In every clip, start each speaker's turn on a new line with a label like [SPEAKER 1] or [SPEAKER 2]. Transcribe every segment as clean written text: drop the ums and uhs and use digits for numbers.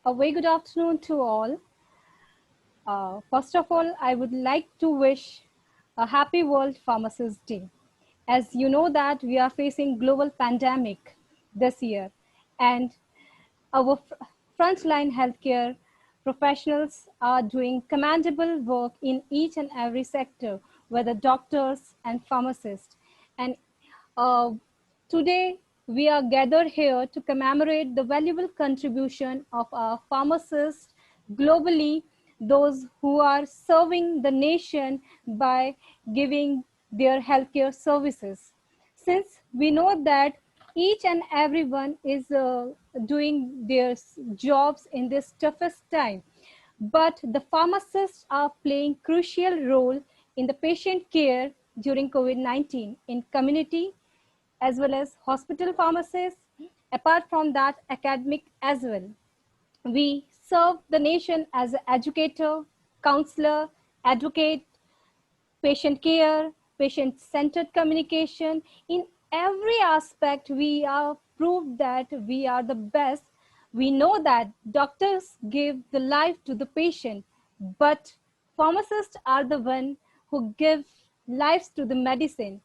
[SPEAKER 1] A very good afternoon to all. First of all, I would like to wish a happy World Pharmacist Day. As you know that we are facing global pandemic this year, and our frontline healthcare professionals are doing commendable work in each and every sector, whether doctors and pharmacists. And uh, today we are gathered here to commemorate the valuable contribution of our pharmacists globally, those who are serving the nation by giving their healthcare services. Since we know that each and everyone is doing their jobs in this toughest time, but the pharmacists are playing crucial role in the patient care during COVID-19 in community as well as hospital pharmacists, apart from that academic as well. We serve the nation as an educator, counselor, advocate, patient care, patient centered communication. In every aspect, we are proved that we are the best. We know that doctors give the life to the patient, but pharmacists are the one who give lives to the medicine.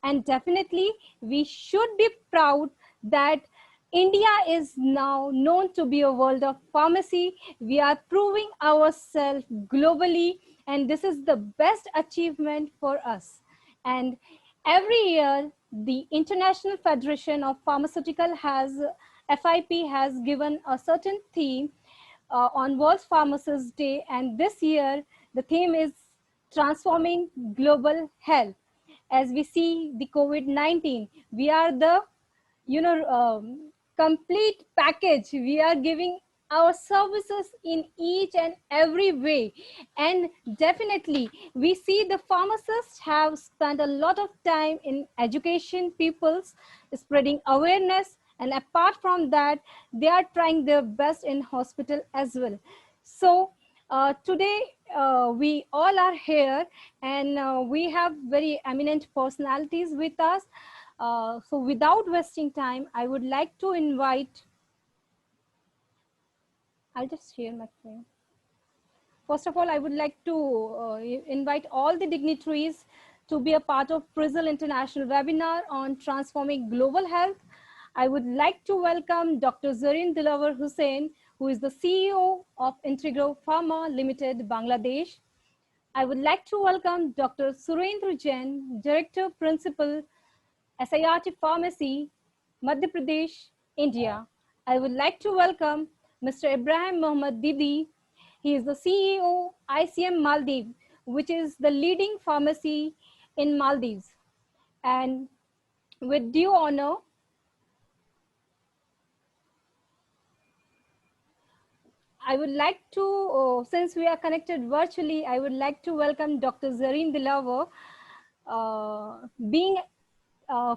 [SPEAKER 1] And definitely, we should be proud that India is now known to be a world of pharmacy. We are proving ourselves globally, and this is the best achievement for us. And every year, the International Federation of Pharmaceutical has, FIP, has given a certain theme on World Pharmacist Day, and this year the theme is transforming global health. As we see the COVID-19, we are the complete package. We are giving our services in each and every way, and definitely we see the pharmacists have spent a lot of time in education people's, spreading awareness, and apart from that they are trying their best in hospital as well. So today we all are here, and we have very eminent personalities with us. So without wasting time, I would like to invite, I'll just share my screen. First of all, I would like to invite all the dignitaries to be a part of PRISL International webinar on transforming global health. I would like to welcome Dr. Zareen Dilawar Hussain, who is the CEO of Integro Pharma Limited, Bangladesh. I would like to welcome Dr. Surendra Jain, Director Principal, SIRT Pharmacy, Madhya Pradesh, India. I would like to welcome Mr. Ibrahim Mohammad Didi. He is the CEO, ICM Maldives, which is the leading pharmacy in Maldives. And with due honor, I would like to, since we are connected virtually, I would like to welcome Dr. Zareen Dilawar, being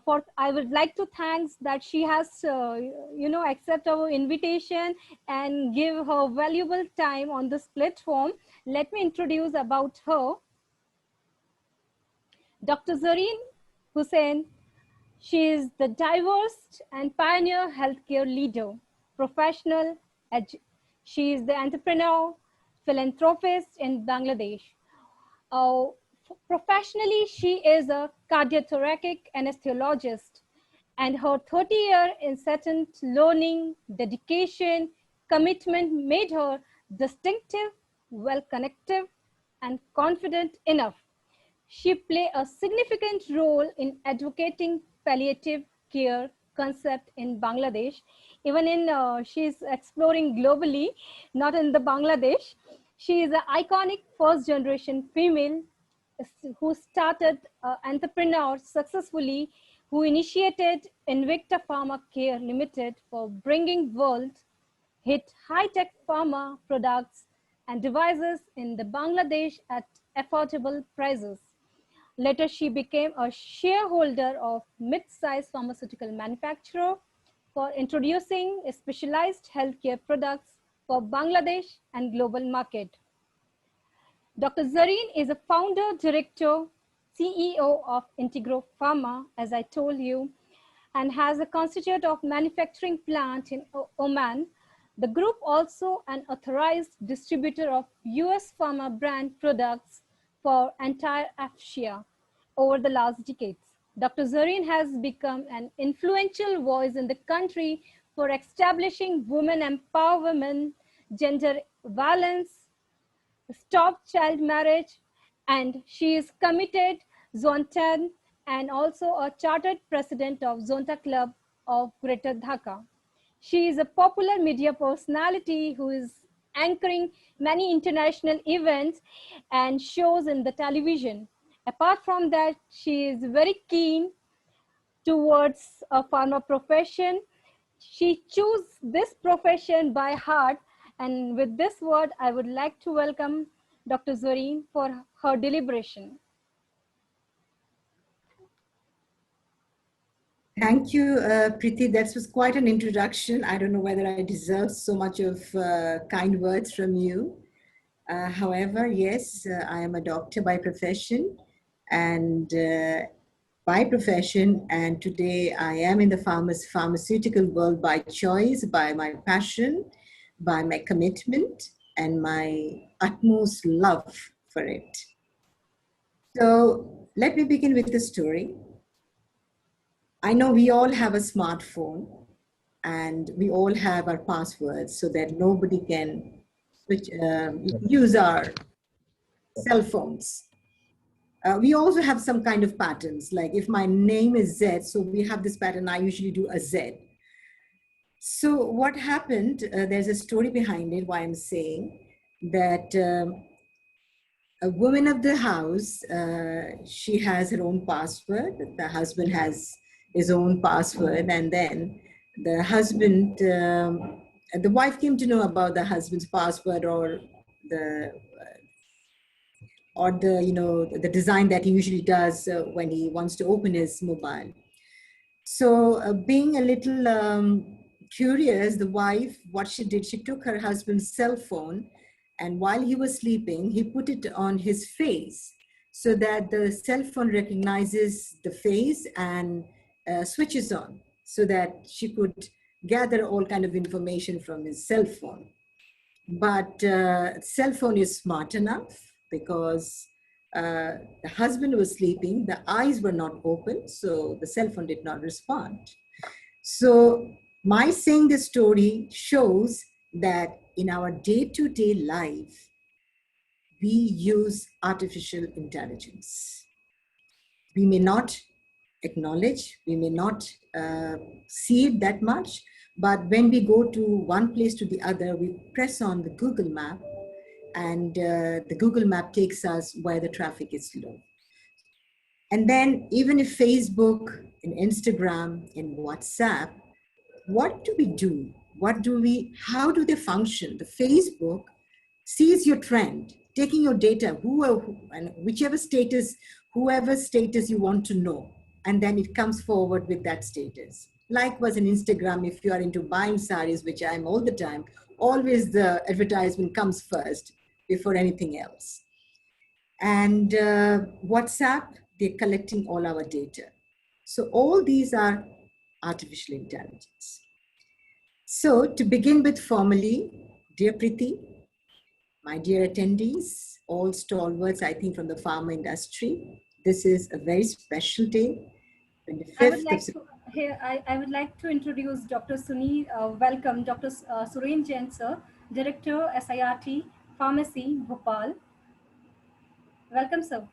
[SPEAKER 1] for I would like to thanks that she has accept our invitation and give her valuable time on this platform. Let me introduce about her. Dr. Zareen Hussain, she is the diverse and pioneer healthcare leader, professional. She is the entrepreneur, philanthropist in Bangladesh. Uh, Professionally, she is a cardiothoracic anesthesiologist, and her 30-year incessant learning, dedication, commitment made her distinctive, well-connected, and confident enough. She played a significant role in advocating palliative care concept in Bangladesh. Even in she's exploring globally, not in the Bangladesh. She is an iconic first generation female who started entrepreneur successfully, who initiated Invicta Pharma Care Limited for bringing world hit high-tech pharma products and devices in the Bangladesh at affordable prices. Later, she became a shareholder of mid-sized pharmaceutical manufacturer for introducing specialized healthcare products for Bangladesh and global market. Dr. Zareen is a founder, director, CEO of Integro Pharma, as I told you, and has a constitute of manufacturing plant in Oman, The group also an authorized distributor of US pharma brand products for entire Asia over the last decades. Dr. Zareen has become an influential voice in the country for establishing women empowerment, gender balance, stop child marriage, and she is committed Zontan and also a chartered president of Zonta Club of Greater Dhaka. She is a popular media personality who is anchoring many international events and shows in the television. Apart from that, she is very keen towards a pharma profession. She chose this profession by heart. And with this word, I would like to welcome Dr. Zoreen for her deliberation.
[SPEAKER 2] Thank you, Preeti. That was quite an introduction. I don't know whether I deserve so much of kind words from you. However, yes, I am a doctor by profession and today I am in the pharmaceutical world by choice, by my passion, by my commitment, and my utmost love for it. So let me begin with the story. I know we all have a smartphone and we all have our passwords so that nobody can use our cell phones. We also have some kind of patterns, like if my name is Z, so we have this pattern, I usually do a Z. So what happened, there's a story behind it, why I'm saying that a woman of the house, she has her own password, the husband has his own password, and then the husband, the wife came to know about the husband's password or the the design that he usually does when he wants to open his mobile. So being a little curious, the wife, what she did, she took her husband's cell phone, and while he was sleeping, he put it on his face so that the cell phone recognizes the face and switches on so that she could gather all kind of information from his cell phone. But cell phone is smart enough because the husband was sleeping, the eyes were not open, so the cell phone did not respond. So my saying this story shows that in our day-to-day life, we use artificial intelligence. We may not acknowledge, we may not see it that much, but when we go to one place to the other, we press on the Google map and the Google map takes us where the traffic is low. And then even if Facebook and Instagram and WhatsApp, what do we do? How do they function? The Facebook sees your trend, taking your data, and whichever status, whoever status you want to know, and then it comes forward with that status. Likewise in Instagram, if you are into buying sarees, which I am all the time, always the advertisement comes first before anything else. And WhatsApp, they're collecting all our data. So all these are artificial intelligence. So to begin with formally, dear Preeti, my dear attendees, all stalwarts, I think from the pharma industry, this is a very special day.
[SPEAKER 1] I would like to introduce Dr. Suni. Welcome, Dr. Surendra Jain, sir, Director, SIRT, Pharmacy, Bhopal. Welcome, sir.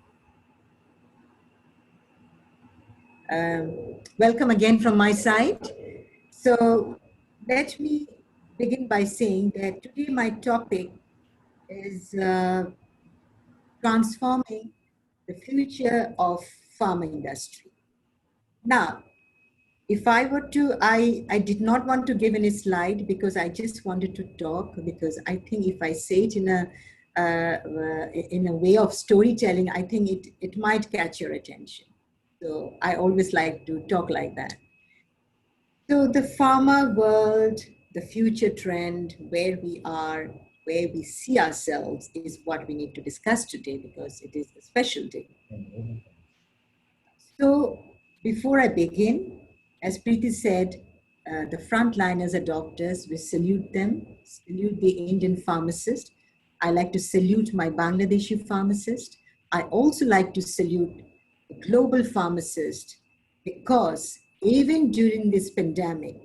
[SPEAKER 2] Welcome again from my side. So let me begin by saying that today my topic is transforming the future of pharma industry. Now, if I were to, I did not want to give any slide because I just wanted to talk, because I think if I say it in a way of storytelling, I think it might catch your attention. So I always like to talk like that. So the pharma world, the future trend, where we are, where we see ourselves is what we need to discuss today because it is a special day. So before I begin, as Preeti said, The frontliners are doctors. We salute them, salute the Indian pharmacist. I like to salute my Bangladeshi pharmacist. I also like to salute the global pharmacist because even during this pandemic,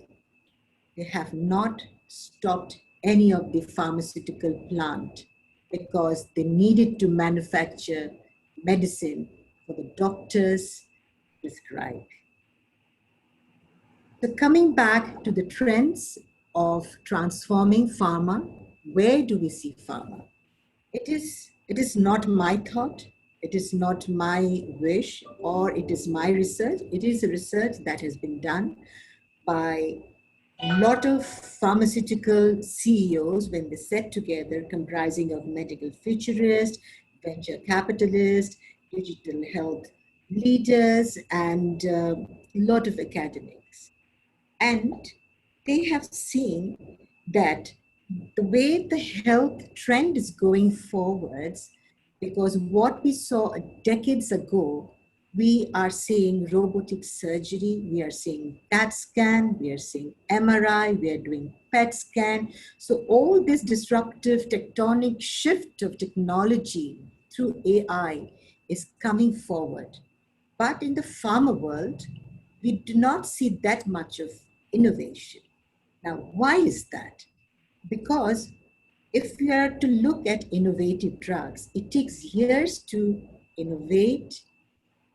[SPEAKER 2] they have not stopped any of the pharmaceutical plant because they needed to manufacture medicine for the doctors to prescribe. So coming back to the trends of transforming pharma, where do we see pharma? It is not my thought, it is not my wish, or it is my research. It is a research that has been done by a lot of pharmaceutical CEOs when they sat together, comprising of medical futurists, venture capitalists, digital health leaders, and a lot of academics. And they have seen that the way the health trend is going forwards, because what we saw decades ago, we are seeing robotic surgery, we are seeing CAT scan, we are seeing MRI, we are doing PET scan. So all this disruptive tectonic shift of technology through AI is coming forward. But in the pharma world, we do not see that much of innovation. Now, why is that? Because if we are to look at innovative drugs, it takes years to innovate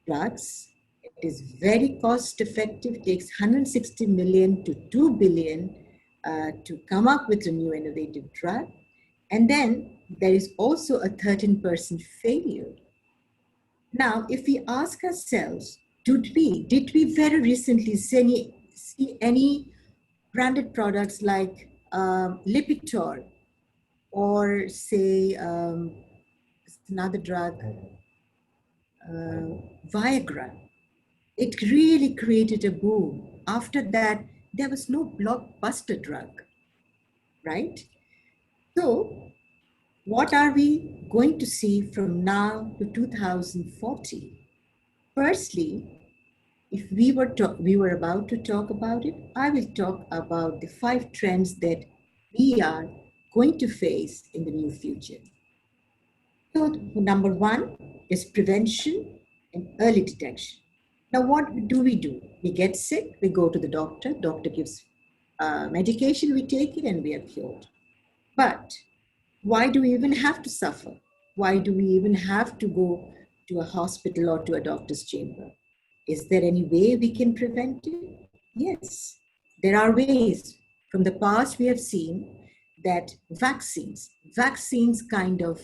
[SPEAKER 2] drugs. It is very cost effective, it takes 160 million to 2 billion to come up with a new innovative drug. And then there is also a 13% failure. Now, if we ask ourselves, did we very recently see any branded products like Lipitor or say another drug, Viagra? It really created a boom. After that, there was no blockbuster drug, right? So, what are we going to see from now to 2040? Firstly, if we were about to talk about it, I will talk about the 5 trends that we are going to face in the near future. So number 1 is prevention and early detection. Now, what do? We get sick, we go to the doctor, doctor gives medication, we take it and we are cured. But why do we even have to suffer? Why do we even have to go to a hospital or to a doctor's chamber? Is there any way we can prevent it? Yes, there are ways. From the past, we have seen that vaccines kind of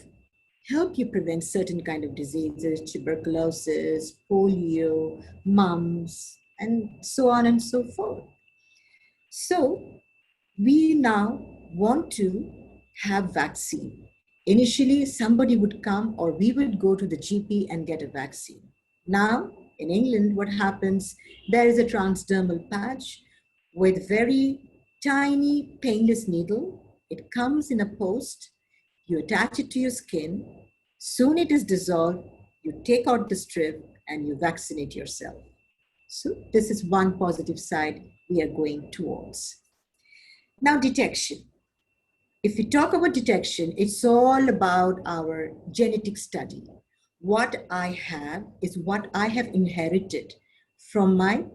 [SPEAKER 2] help you prevent certain kind of diseases, tuberculosis, polio, mumps, and so on and so forth. So we now want to have vaccine. Initially, somebody would come or we would go to the GP and get a vaccine. Now, in England, what happens, there is a transdermal patch with very tiny painless needle. It comes in a post, you attach it to your skin, soon it is dissolved, you take out the strip and you vaccinate yourself. So this is one positive side we are going towards. Now, detection. If we talk about detection, it's all about our genetic study. What I have is what I have inherited from my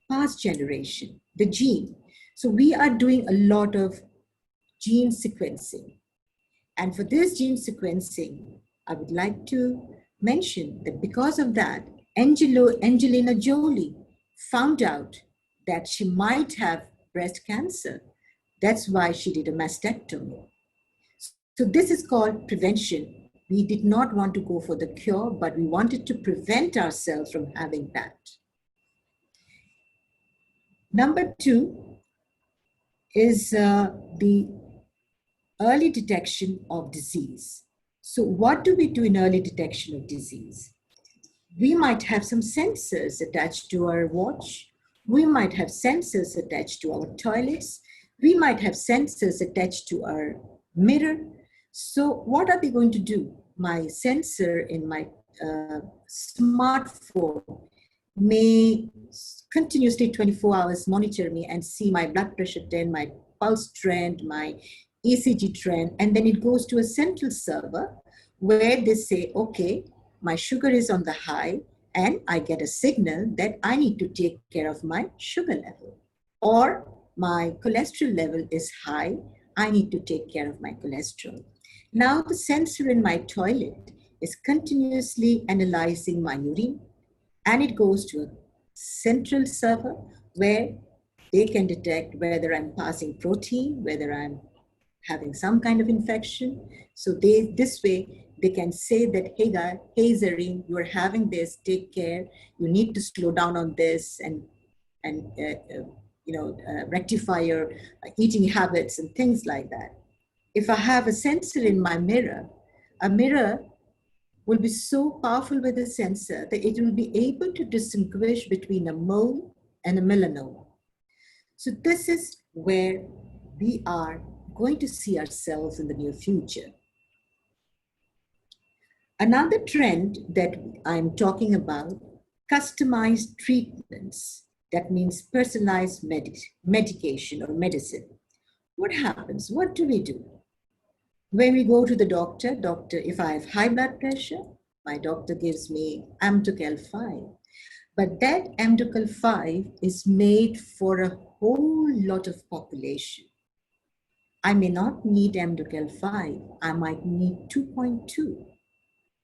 [SPEAKER 2] past generation, the gene. So we are doing a lot of gene sequencing. And for this gene sequencing, I would like to mention that because of that, Angelina Jolie found out that she might have breast cancer. That's why she did a mastectomy. So this is called prevention. We did not want to go for the cure, but we wanted to prevent ourselves from having that. Number 2 is the early detection of disease. So what do we do in early detection of disease? We might have some sensors attached to our watch. We might have sensors attached to our toilets. We might have sensors attached to our mirror. So what are they going to do? My sensor in my smartphone may continuously 24 hours monitor me and see my blood pressure trend, my pulse trend, my ECG trend, and then it goes to a central server where they say, okay, my sugar is on the high, and I get a signal that I need to take care of my sugar level. Or my cholesterol level is high, I need to take care of my cholesterol. Now the sensor in my toilet is continuously analyzing my urine, and it goes to a central server where they can detect whether I'm passing protein, whether I'm having some kind of infection. So this way they can say that, hey guy, hey Zareen, you're having this, take care. You need to slow down on this and rectify your eating habits and things like that. If I have a sensor in my mirror, a mirror will be so powerful with a sensor that it will be able to distinguish between a mole and a melanoma. So this is where we are going to see ourselves in the near future. Another trend that I'm talking about, customized treatments. That means personalized medication or medicine. What happens? What do we do? When we go to the doctor, if I have high blood pressure, my doctor gives me Amtokel 5. But that Amtokel 5 is made for a whole lot of population. I may not need Amtokel 5, I might need 2.2.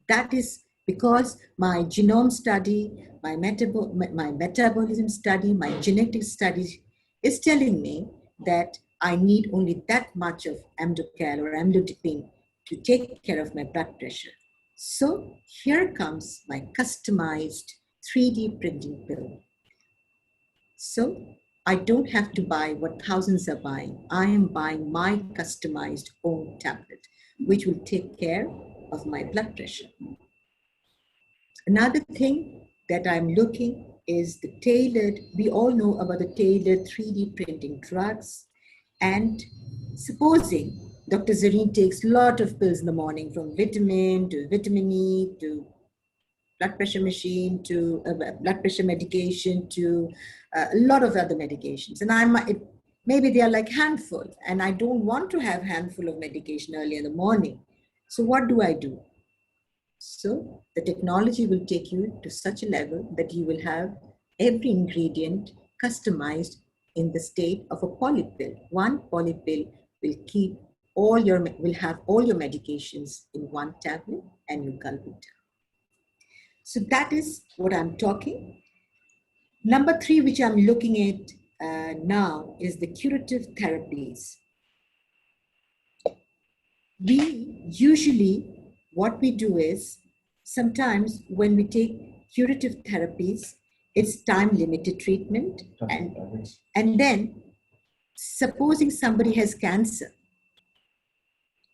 [SPEAKER 2] That is because my genome study, my metabolism study, my genetic study is telling me that I need only that much of Amdocal or amlodipine to take care of my blood pressure. So here comes my customized 3D printing pill. So I don't have to buy what thousands are buying. I am buying my customized own tablet, which will take care of my blood pressure. Another thing that I'm looking is the tailored, we all know about the tailored 3D printing drugs. And supposing Dr. Zareen takes a lot of pills in the morning, from vitamin to vitamin E to blood pressure machine to blood pressure medication to a lot of other medications. And maybe they are like handful, and I don't want to have handful of medication early in the morning. So what do I do? So the technology will take you to such a level that you will have every ingredient customized in the state of a polypill. One polypill will have all your medications in one tablet, and you gulp it down. So that is what I'm talking. Number 3, which I'm looking at now, is the curative therapies. What we do is, sometimes when we take curative therapies, it's time-limited treatment. And then, supposing somebody has cancer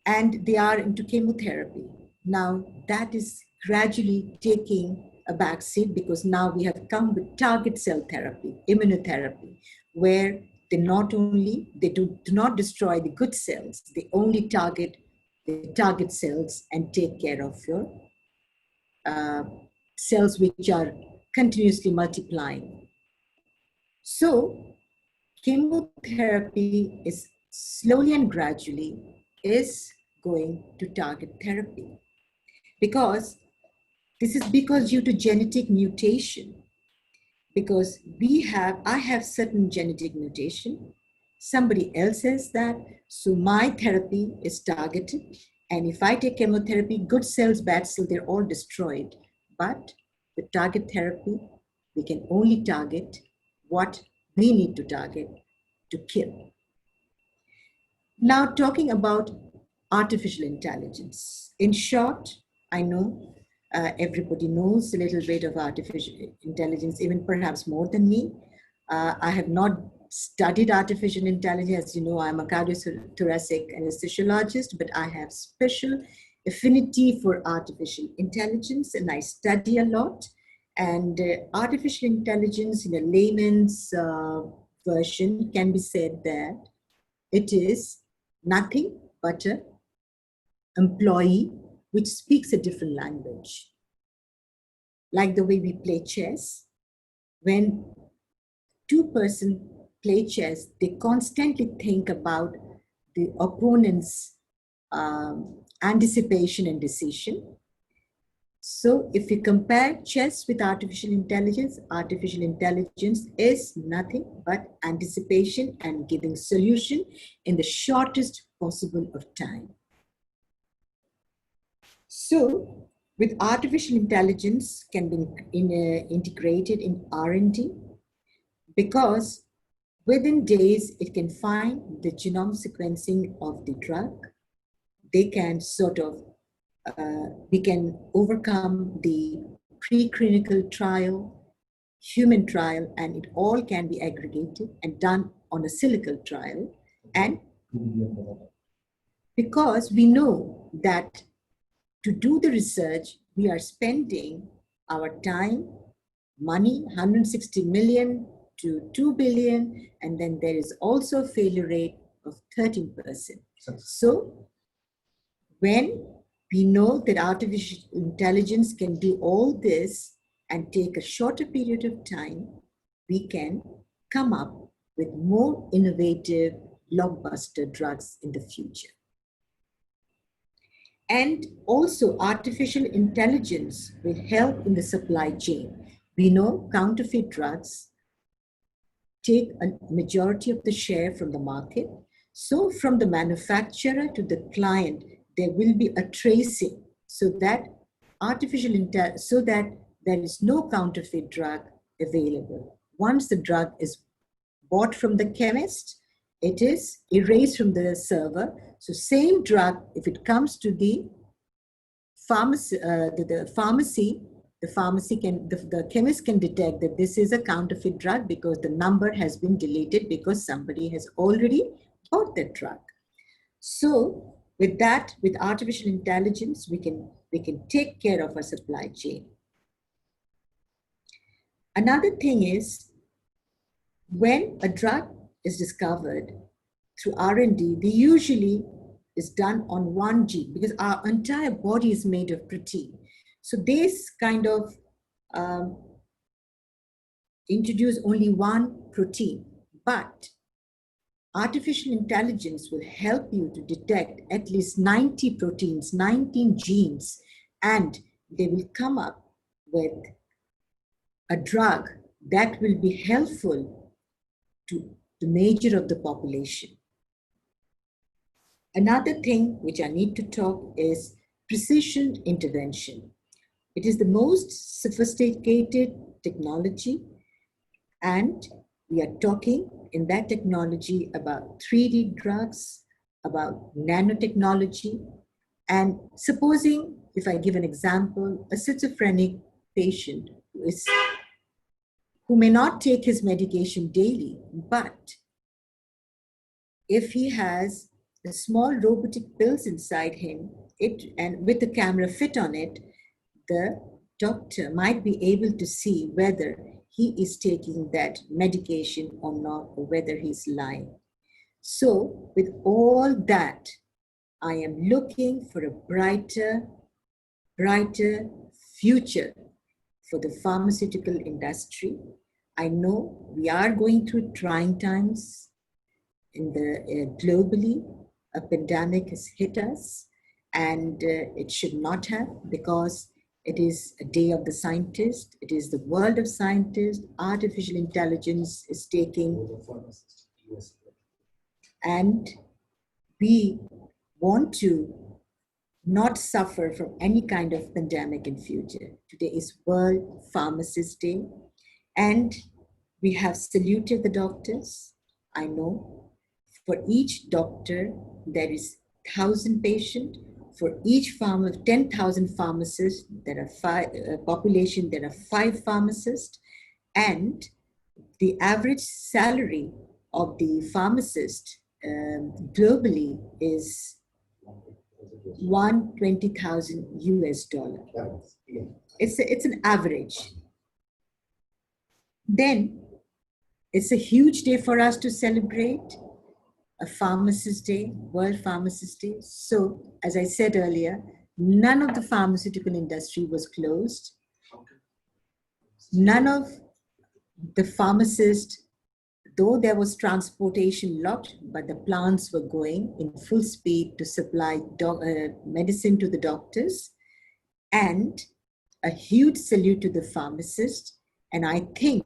[SPEAKER 2] and they are into chemotherapy, now that is gradually taking a backseat, because now we have come with target cell therapy, immunotherapy, where they do not destroy the good cells, they only target the target cells and take care of your cells which are continuously multiplying. So chemotherapy is slowly and gradually is going to target therapy, because this is because due to genetic mutation, because I have certain genetic mutation, somebody else has that, so my therapy is targeted. And if I take chemotherapy, good cells, bad cells, they're all destroyed. But the target therapy, we can only target what we need to target to kill. Now, talking about artificial intelligence. In short, I know everybody knows a little bit of artificial intelligence, even perhaps more than me. I have not studied artificial intelligence. As you know, I'm a cardiothoracic anesthesiologist, but I have special affinity for artificial intelligence, and I study a lot. And artificial intelligence, in a layman's version, can be said that it is nothing but an employee which speaks a different language. Like the way we play chess, When two-person play chess, they constantly think about the opponent's anticipation and decision. So if you compare chess with artificial intelligence is nothing but anticipation and giving solution in the shortest possible of time. So with artificial intelligence can be integrated in R&D, because within days it can find the genome sequencing of the drug. They can we can overcome the preclinical trial, human trial, and it all can be aggregated and done on a silical trial. And because we know that to do the research, we are spending our time, money, 160 million to 2 billion, and then there is also a failure rate of 13%. So when we know that artificial intelligence can do all this and take a shorter period of time, we can come up with more innovative blockbuster drugs in the future. And also artificial intelligence will help in the supply chain. We know counterfeit drugs take a majority of the share from the market. So from the manufacturer to the client, there will be a tracing so that there is no counterfeit drug available. Once the drug is bought from the chemist, it is erased from the server. So same drug, if it comes to the pharmacy, the chemist can detect that this is a counterfeit drug because the number has been deleted because somebody has already bought that drug. So with that, with artificial intelligence, we can take care of our supply chain. Another thing is, when a drug is discovered through R&D, they usually is done on one gene because our entire body is made of protein. So this kind of introduce only one protein, but artificial intelligence will help you to detect at least 90 proteins, 19 genes, and they will come up with a drug that will be helpful to the major of the population. Another thing which I need to talk is precision intervention. It is the most sophisticated technology, and we are talking in that technology about 3D drugs, about nanotechnology. And supposing, if I give an example, a schizophrenic patient who may not take his medication daily, but if he has the small robotic pills inside him, and with the camera fit on it, the doctor might be able to see whether he is taking that medication or not, or whether he's lying. So with all that, I am looking for a brighter future for the pharmaceutical industry. I know we are going through trying times in the globally. A pandemic has hit us, and it should not have, because it is a day of the scientist. It is the world of scientists. Artificial intelligence is taking, and we want to not suffer from any kind of pandemic in future. Today is World Pharmacist Day, and we have saluted the doctors. I know for each doctor, there is 1,000 patients. For each 10,000 pharmacists, there are population, there are 5 pharmacists, and the average salary of the pharmacist globally is $120,000. It's an average. Then it's a huge day for us to celebrate, a Pharmacist Day, World Pharmacist Day. So, as I said earlier, none of the pharmaceutical industry was closed. None of the pharmacist, though there was transportation locked, but the plants were going in full speed to supply medicine to the doctors. And a huge salute to the pharmacist. And I think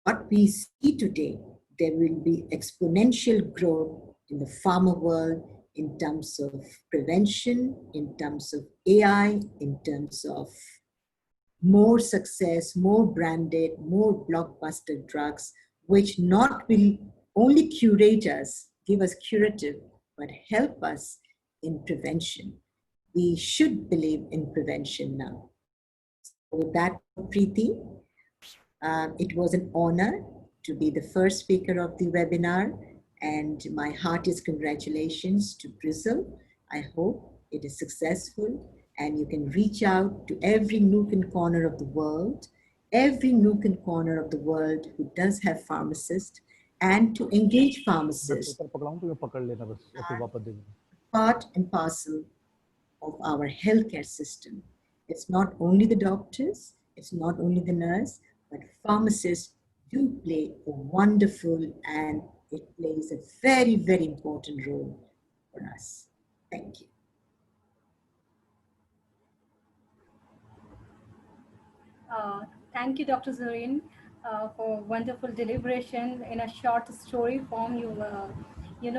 [SPEAKER 2] what we see today, there will be exponential growth in the pharma world in terms of prevention, in terms of AI, in terms of more success, more branded, more blockbuster drugs, which not will only curate us, give us curative, but help us in prevention. We should believe in prevention now. So with that, Preeti, it was an honor to be the first speaker of the webinar, and my heartiest congratulations to Brazil. I hope it is successful and you can reach out to every nook and corner of the world, who does have pharmacists, and to engage pharmacists, part and parcel of our healthcare system. It's not only the doctors, it's not only the nurse, but pharmacists do play a wonderful, and it plays a very, very important role for us. Thank you.
[SPEAKER 1] Thank you, Dr. Zareen, for wonderful deliberation in a short story form. You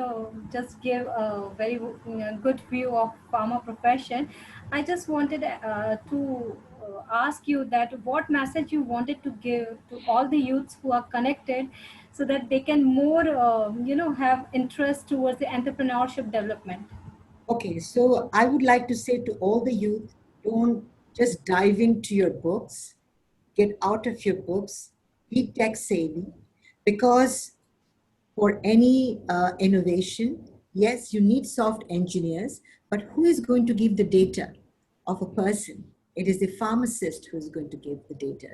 [SPEAKER 1] just give a very good view of pharma profession. I just wanted to ask you that what message you wanted to give to all the youths who are connected, so that they can more, have interest towards the entrepreneurship development.
[SPEAKER 2] Okay, so I would like to say to all the youth, don't just dive into your books, get out of your books, be tech savvy, because for any innovation, yes, you need soft engineers, but who is going to give the data of a person? It is the pharmacist who is going to give the data.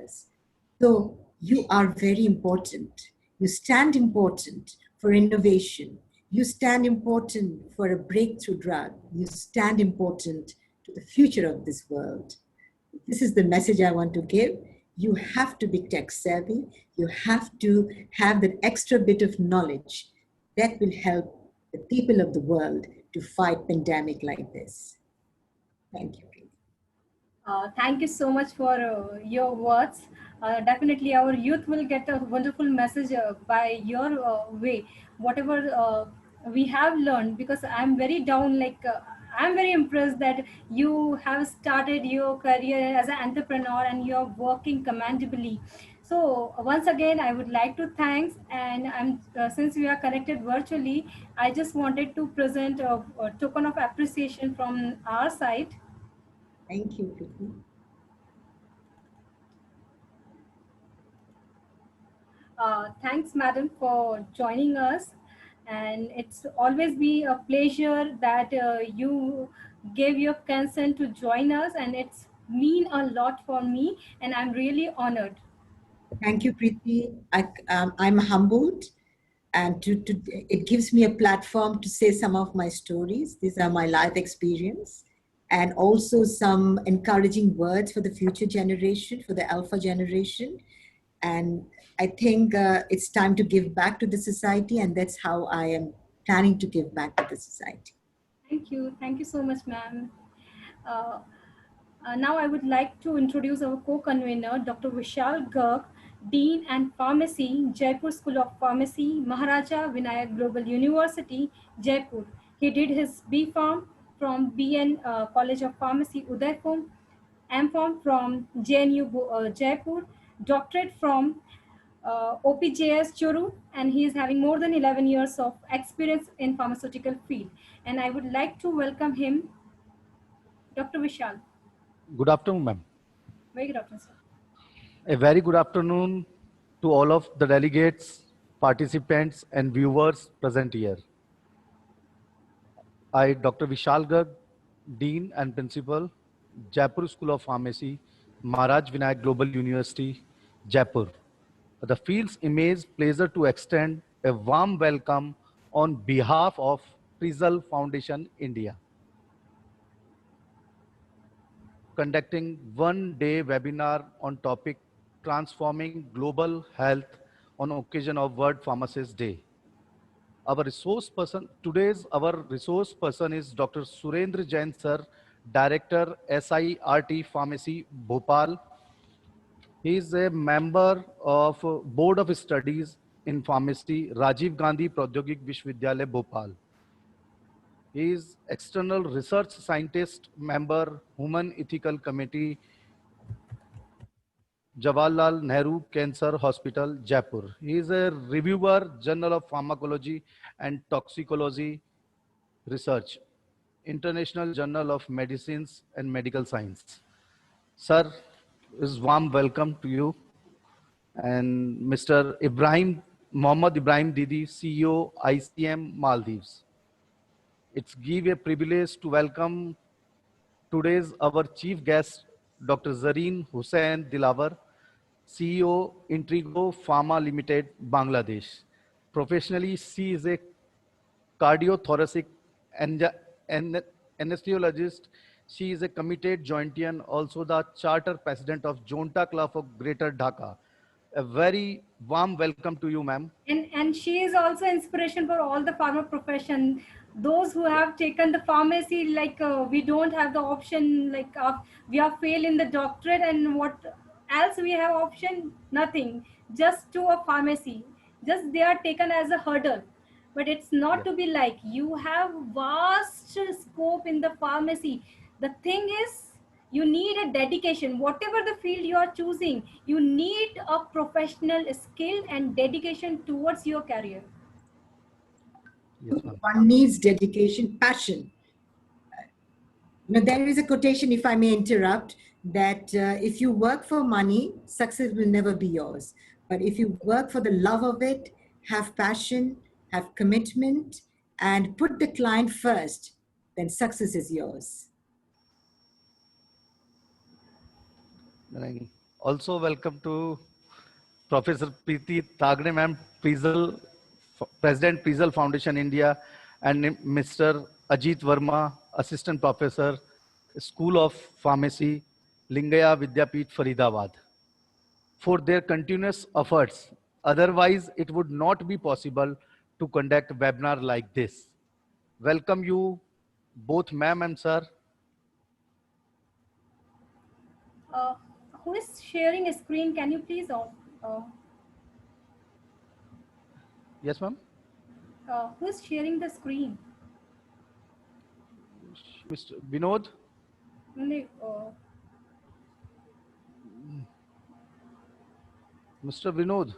[SPEAKER 2] So you are very important. You stand important for innovation. You stand important for a breakthrough drug. You stand important to the future of this world. This is the message I want to give. You have to be tech savvy. You have to have that extra bit of knowledge that will help the people of the world to fight pandemic like this. Thank you.
[SPEAKER 1] Thank you so much for your words. Definitely, our youth will get a wonderful message by your way. Whatever we have learned, because I'm very down, I'm very impressed that you have started your career as an entrepreneur and you're working commendably. So once again, I would like to thanks, and since we are connected virtually, I just wanted to present a token of appreciation from our side.
[SPEAKER 2] Thank you, Preeti.
[SPEAKER 1] Thanks, madam, for joining us. And it's always be a pleasure that you gave your consent to join us, and it's mean a lot for me, and I'm really honored.
[SPEAKER 2] Thank you, Preeti. I'm humbled, and it gives me a platform to say some of my stories. These are my life experience, and also some encouraging words for the future generation, for the alpha generation. And I think it's time to give back to the society, and that's how I am planning to give back to the society.
[SPEAKER 1] Thank you. Thank you so much, ma'am. Uh, now I would like to introduce our co-convener, Dr. Vishal Garg, Dean and Pharmacy, Jaipur School of Pharmacy, Maharaja Vinayak Global University, Jaipur. He did his B.Pharm from BN College of Pharmacy, Udaipur, M.Pharm from JNU Jaipur, doctorate from OPJS Churu, and he is having more than 11 years of experience in pharmaceutical field. And I would like to welcome him, Dr. Vishal.
[SPEAKER 3] Good afternoon, ma'am.
[SPEAKER 1] Very good afternoon, sir.
[SPEAKER 3] A very good afternoon to all of the delegates, participants, and viewers present here. I, Dr. Vishal Garg, Dean and Principal, Jaipur School of Pharmacy, Maharaj Vinayak Global University, Jaipur. The field's image pleasure to extend a warm welcome on behalf of Prizal Foundation, India, conducting one-day webinar on topic transforming global health on occasion of World Pharmacist Day. Our resource person is Dr. Surendra Jain sir, Director SIRT Pharmacy Bhopal. He is a member of Board of Studies in Pharmacy, Rajiv Gandhi Pradyogik Vishwavidyalaya Bhopal. He is external research scientist member, Human Ethical Committee, Jawaharlal Nehru Cancer Hospital, Jaipur. He is a reviewer, Journal of Pharmacology and Toxicology Research, International Journal of Medicines and Medical Science. Sir, is warm welcome to you. And Mr. Ibrahim, Mohammad Ibrahim Didi, CEO, ICM Maldives. It's give a privilege to welcome today's our chief guest, Dr. Zareen Hussain Dilawar, CEO, Intrigo Pharma Limited, Bangladesh. Professionally, she is a cardiothoracic anga- an- anesthesiologist. She is a committed Jointian, also the charter president of Jonta Club of Greater Dhaka. A very warm welcome to you, ma'am.
[SPEAKER 1] And she is also inspiration for all the pharma profession, those who have taken the pharmacy, like we don't have the option, like we are fail in the doctorate, and what else we have option? Nothing, just to a pharmacy, just they are taken as a hurdle. But it's not
[SPEAKER 3] Yes.
[SPEAKER 1] to be like, you have vast scope in the pharmacy. The thing is, you need a dedication. Whatever the field you are choosing, you need a professional skill and dedication towards your career.
[SPEAKER 3] Yes, ma'am.
[SPEAKER 2] One needs dedication, passion. Now, there is a quotation, if I may interrupt, that if you work for money, success will never be yours. But if you work for the love of it, have passion, have commitment, and put the client first, then success is yours.
[SPEAKER 3] And also welcome to Professor Preeti Thagre, ma'am, President Prizal Foundation India, and Mr. Ajit Verma, Assistant Professor, School of Pharmacy, Lingaya Vidyapeeth, Faridabad, for their continuous efforts. Otherwise, it would not be possible to conduct webinar like this. Welcome you, both ma'am and sir.
[SPEAKER 1] uh, who is sharing a screen? Can you please
[SPEAKER 3] Yes, ma'am.
[SPEAKER 1] who is sharing the screen?
[SPEAKER 3] Mr. Vinod.
[SPEAKER 1] No,
[SPEAKER 3] Mr. Vinod.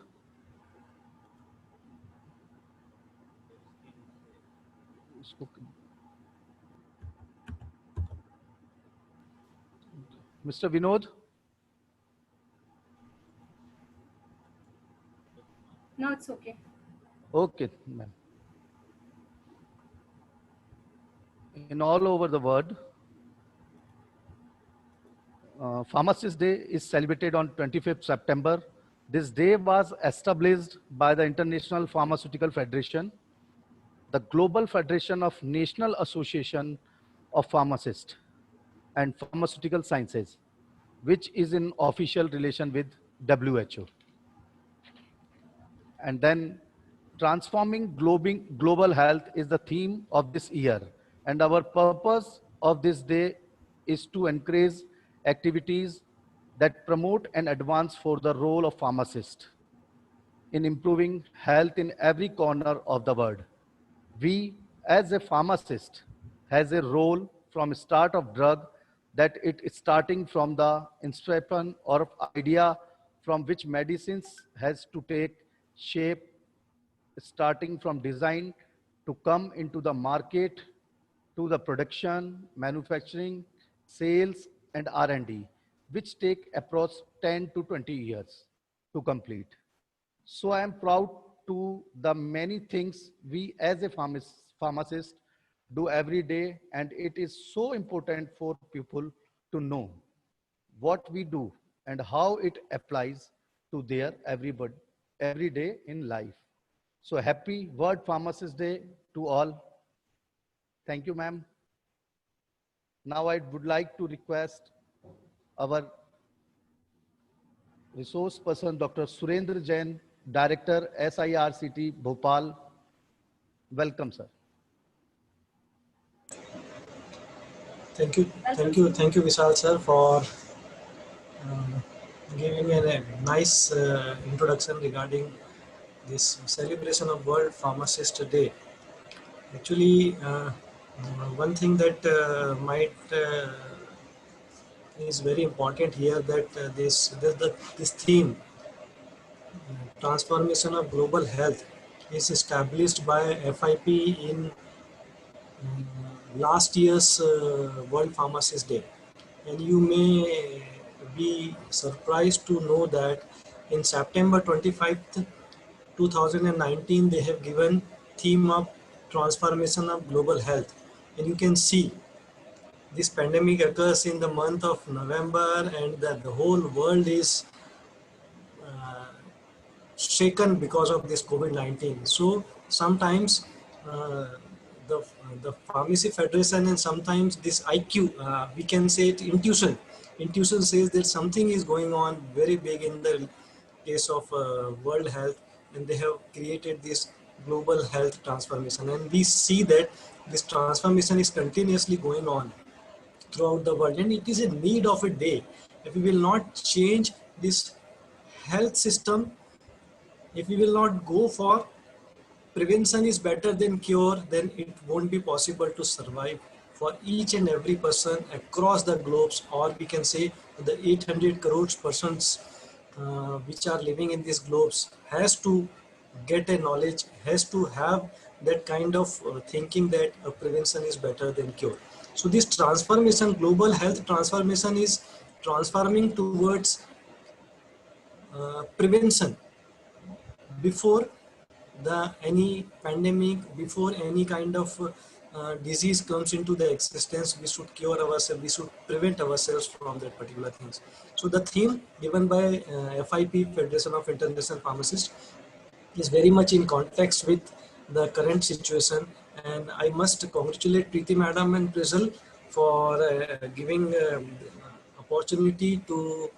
[SPEAKER 3] Mr. Vinod.
[SPEAKER 1] no, it's okay.
[SPEAKER 3] Okay, ma'am. In all over the world, Pharmacist Day is celebrated on 25th September. This day was established by the International Pharmaceutical Federation, the Global Federation of National Association of Pharmacists and Pharmaceutical Sciences, which is in official relation with WHO. And then transforming global health is the theme of this year. And our purpose of this day is to encourage activities that promote and advance for the role of pharmacist in improving health in every corner of the world. We, as a pharmacist, has a role from start of drug, that it is starting from the inception or idea from which medicines has to take shape, starting from design to come into the market, to the production, manufacturing, sales, and R&D, which take approx 10 to 20 years to complete. So I am proud to the many things we as a pharmacist do every day, and it is so important for people to know what we do and how it applies to their every day in life. So happy World Pharmacist Day to all. Thank you, ma'am. Now I would like to request our Resource person Dr. Surendra Jain, Director SIRCT Bhopal. Welcome, sir.
[SPEAKER 4] Thank you, Vishal sir, for giving a nice introduction regarding this celebration of World Pharmacist Day. Actually, one thing that might is very important here that this theme, transformation of global health, is established by FIP in last year's World Pharmacist Day. And you may be surprised to know that in September 25th, 2019, they have given theme of transformation of global health. And you can see this pandemic occurs in the month of November, and the whole world is uh, shaken because of this COVID-19. So sometimes uh, the the Pharmacy Federation and sometimes this IQ, we can say it intuition. Intuition says that something is going on very big in the case of World Health, and they have created this global health transformation. And we see that this transformation is continuously going on throughout the world, and it is a need of a day. If we will not change this health system, if we will not go for prevention is better than cure, then it won't be possible to survive for each and every person across the globes, or we can say the 800 crores persons which are living in these globes has to get a knowledge, has to have that kind of thinking that prevention is better than cure. So this transformation, global health transformation, is transforming towards prevention before the any pandemic, before any kind of disease comes into the existence. We should cure ourselves, we should prevent ourselves from that particular things. So the theme given by FIP, Federation of International Pharmacists, is very much in context with the current situation. And I must congratulate Preeti Madam and Prizzle for giving opportunity to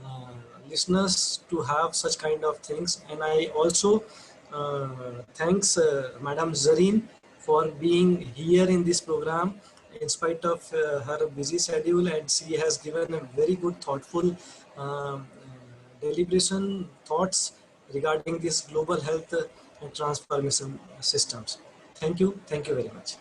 [SPEAKER 4] uh, listeners to have such kind of things. And I also thanks Madam Zareen for being here in this program in spite of her busy schedule, and she has given a very good thoughtful deliberation thoughts regarding this global health and transformation systems. Thank you very much.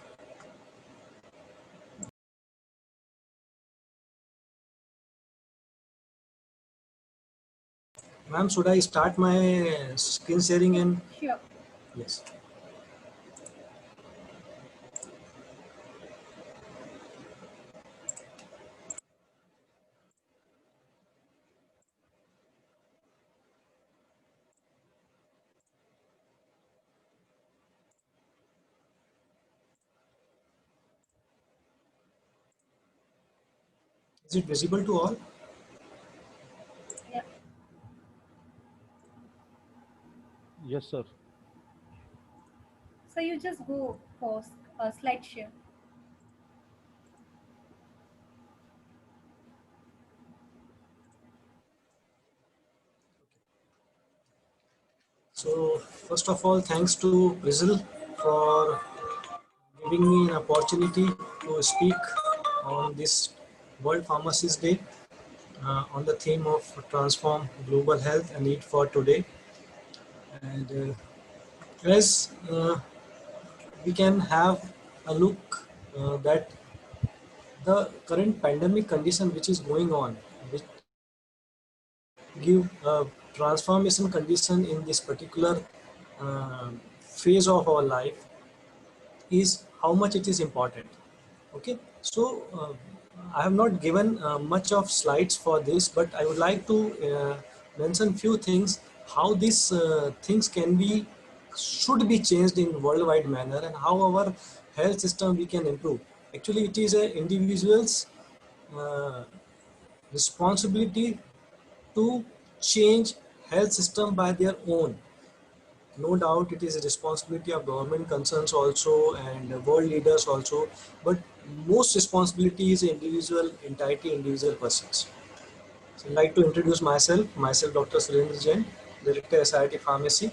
[SPEAKER 4] Ma'am, should I start my screen sharing? And
[SPEAKER 1] Sure.
[SPEAKER 4] yes. Is it visible to all?
[SPEAKER 1] Yeah.
[SPEAKER 3] Yes, sir.
[SPEAKER 1] So you just go for a slide share.
[SPEAKER 4] So first of all, thanks to Brazil for giving me an opportunity to speak on this World Pharmacist Day on the theme of transform global health and need for today. And as we can have a look that the current pandemic condition which is going on, which give a transformation condition in this particular phase of our life, is how much it is important. Okay, so I have not given much of slides for this, but I would like to mention few things how these things can be, should be changed in worldwide manner, and how our health system we can improve. Actually, it is a individual's uh, responsibility to change health system by their own. No doubt it is a responsibility of government concerns also and world leaders also, but most responsibility is individual entity, individual persons. So I'd like to introduce myself Dr. Surendra Jain, Director SIT Pharmacy,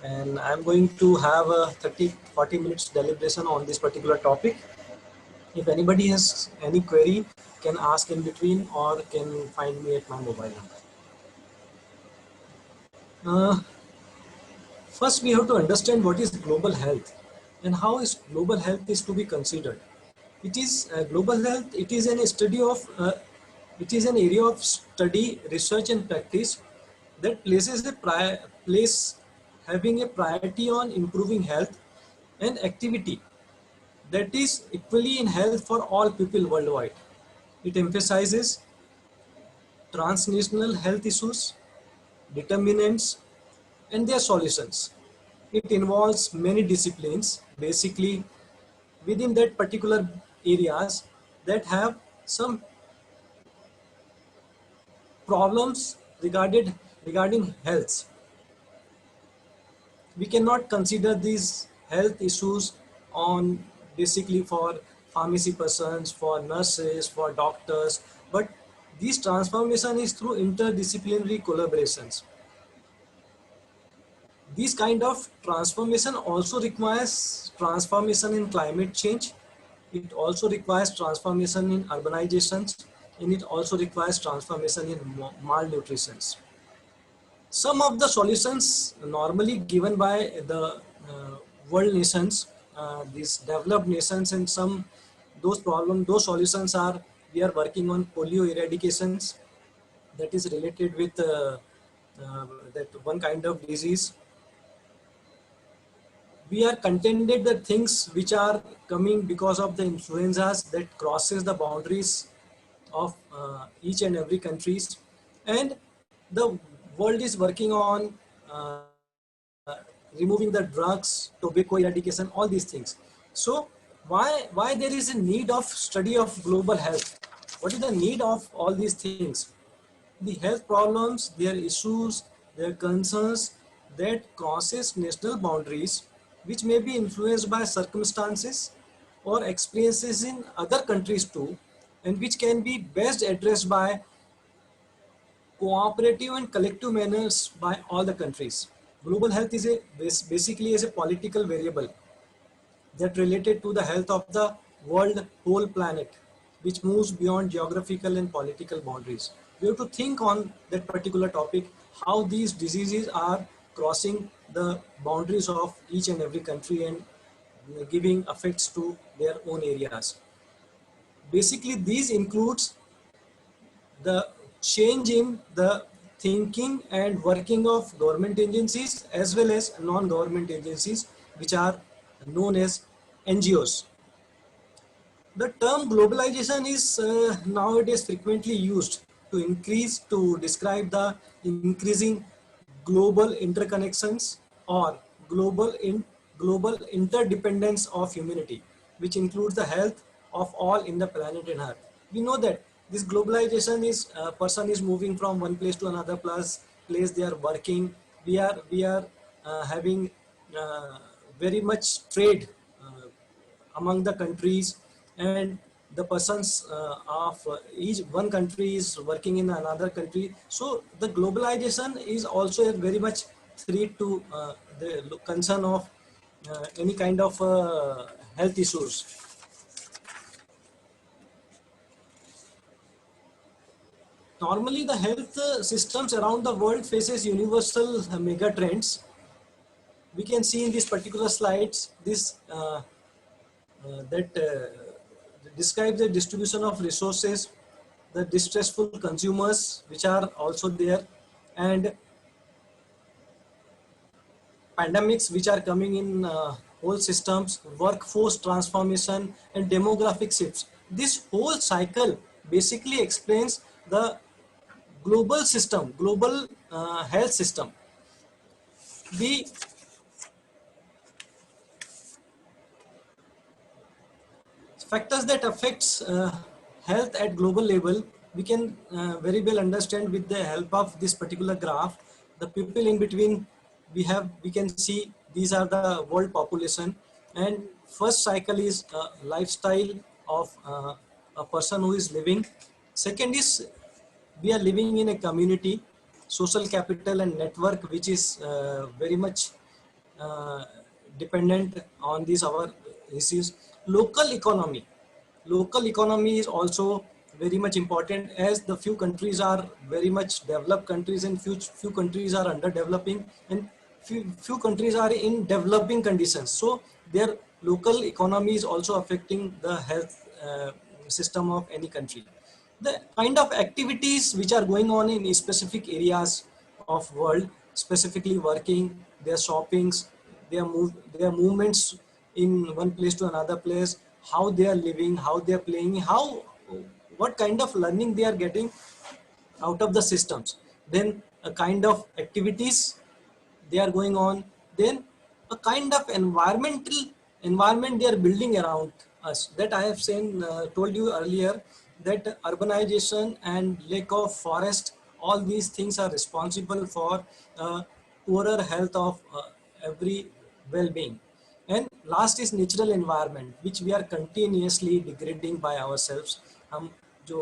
[SPEAKER 4] and I'm going to have a 30-40 minutes deliberation on this particular topic. If anybody has any query, can ask in between or can find me at my mobile number. First, we have to understand what is global health and how is global health is to be considered. It is global health. It is an study of. It is an area of study, research, and practice that places place having a priority on improving health and activity that is equally in health for all people worldwide. It emphasizes transnational health issues, determinants, and their solutions. It involves many disciplines, basically within that particular areas that have some problems regarding health. We cannot consider these health issues on basically for pharmacy persons, for nurses, for doctors, but this transformation is through interdisciplinary collaborations. This kind of transformation also requires transformation in climate change. It also requires transformation in urbanizations, and it also requires transformation in malnutrition. Some of the solutions normally given by the world nations, these developed nations, and some those solutions are, we are working on polio eradications that is related with that one kind of disease. We are contended that things which are coming because of the influenzas that crosses the boundaries of each and every countries, and the world is working on removing the drugs, tobacco eradication, all these things. So why there is a need of study of global health? What is the need of all these things? The health problems, their issues, their concerns that crosses national boundaries, which may be influenced by circumstances or experiences in other countries too, and which can be best addressed by cooperative and collective manners by all the countries. Global health is basically is a political variable that related to the health of the world whole planet, which moves beyond geographical and political boundaries. We have to think on that particular topic, how these diseases are crossing the boundaries of each and every country and giving effects to their own areas. Basically, these includes the change in the thinking and working of government agencies as well as non-government agencies, which are known as NGOs. The term globalization is nowadays frequently used to describe the increasing global interconnections or global interdependence of humanity, which includes the health of all in the planet and Earth. We know that this globalization is a person is moving from one place to another place. They are working. We are having very much trade among the countries, and the persons of each one country is working in another country. So the globalization is also a very much threat to the concern of any kind of health issues. Normally the health systems around the world faces universal mega trends. We can see in these particular slides this that describes the distribution of resources, the distressful consumers which are also there, and pandemics which are coming in whole systems, workforce transformation, and demographic shifts. This whole cycle basically explains the global system, global health system. The factors that affects health at global level, we can very well understand with the help of this particular graph. The people in between, we can see these are the world population, and first cycle is lifestyle of a person who is living. Second is we are living in a community, social capital and network, which is very much uh, dependent on these our issues. Local economy is also very much important, as the few countries are very much developed countries and few countries are underdeveloping, and few countries are in developing conditions. So their local economy is also affecting the health system of any country. The kind of activities which are going on in specific areas of world, specifically working, their shoppings, their movements in one place to another place, how they are living, how they are playing, what kind of learning they are getting out of the systems, then a kind of activities they are going on, then a kind of environment they are building around us. That I have told you earlier, that urbanization and lack of forest, all these things are responsible for poorer health of every well-being. And last is natural environment, which we are continuously degrading by ourselves. हम जो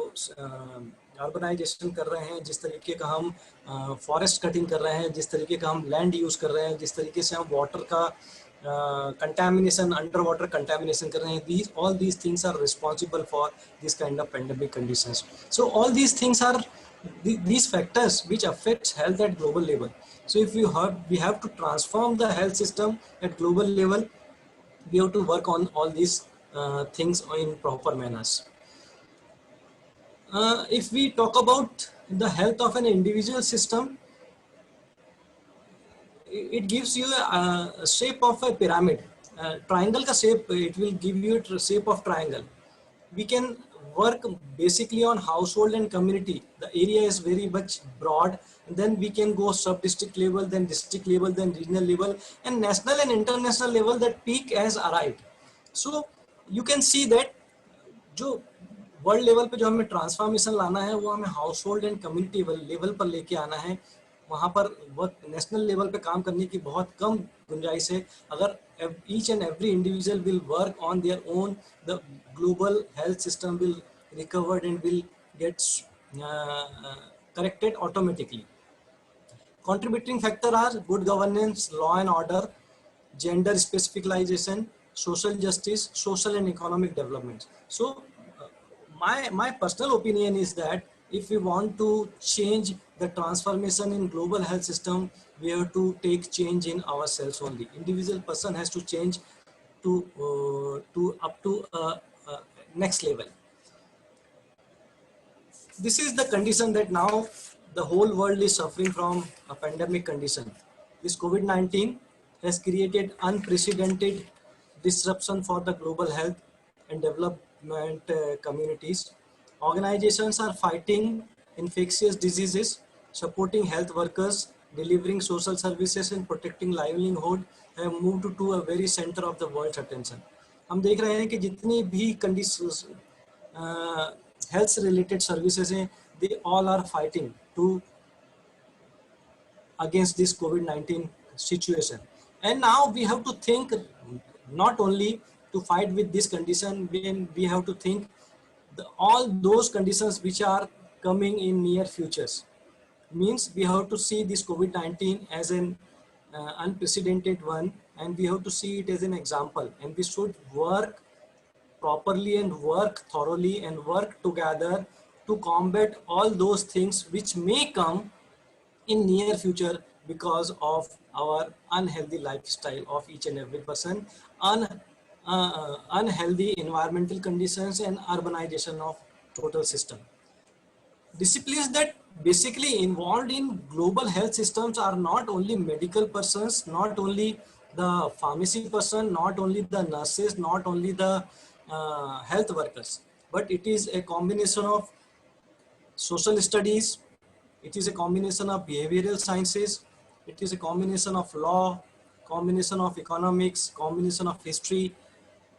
[SPEAKER 4] urbanisation कर रहे हैं, जिस तरीके का हम forest cutting कर रहे हैं, जिस तरीके का हम लैंड यूज कर रहे हैं, जिस तरीके से हम वाटर का कंटामिनेशन, अंडर वाटर कंटामिनेशन कर रहे हैं, all these things are responsible for this kind of pandemic conditions. So all these things are these factors which affect health at global level. So if we have to transform the health system at global level, we have to work on all these things in proper manners. If we talk about the health of an individual system, it gives you a shape of a pyramid. Triangle ka shape, it will give you a shape of triangle. We can work basically on household and community. The area is very much broad, and then we can go sub-district level, then district level, then regional level, and national and international level. That peak has arrived. So you can see that जो world level पे जो हमें transformation लाना है, वो हमें house hold and community level पर लेके आना है. वहाँ पर वर्क नेशनल लेवल पे काम करने की बहुत कम गुंजाइश है. अगर each and every individual will work on their own, the global health system will recover and will get corrected automatically. Contributing factor are good governance, law and order, gender specialization, social justice, social and economic development. So my personal opinion is that if we want to change the transformation in global health system, we have to take change in ourselves only. Individual person has to change to up to next level. This is the condition that now the whole world is suffering from, a pandemic condition. This COVID-19 has created unprecedented disruption for the global health and development communities. Organizations are fighting infectious diseases, supporting health workers, delivering social services and protecting livelihood have moved to a very center of the world's attention. हम देख रहे हैं कि जितनी भी conditions health related services हैं, they all are fighting against this COVID-19 situation. And now we have to think not only to fight with this condition, we have to think all those conditions which are coming in near futures. Means we have to see this COVID-19 as an unprecedented one, and we have to see it as an example, and we should work properly and work thoroughly and work together to combat all those things which may come in near future because of our unhealthy lifestyle of each and every person, unhealthy environmental conditions and urbanization of total system. Disciplines that basically involved in global health systems are not only medical persons, not only the pharmacy person, not only the nurses, not only the health workers, but it is a combination of social studies, it is a combination of behavioral sciences, it is a combination of law, combination of economics, combination of history,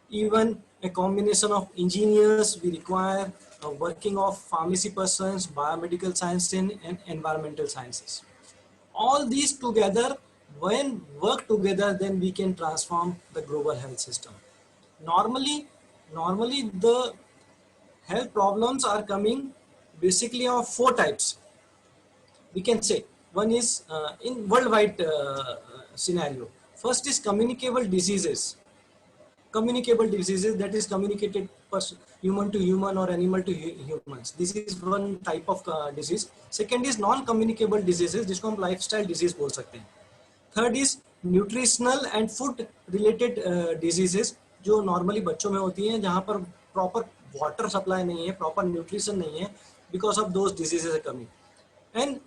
[SPEAKER 4] even a combination of engineers we require, working of pharmacy persons, biomedical science and environmental sciences. All these together, when work together, then we can transform the global health system. Normally the health problems are coming basically of four types. We can say one is in worldwide scenario. First is communicable diseases. Communicable diseases, that is communicated human to human or animal to humans. This is one type of disease. Second is non-communicable diseases, जिसको हम lifestyle disease बोल सकते हैं. Third is nutritional and food related diseases, जो normally बच्चों में होती हैं, जहां पर प्रॉपर वाटर सप्लाई नहीं है, प्रॉपर न्यूट्रिशन नहीं है, because of those diseases coming. And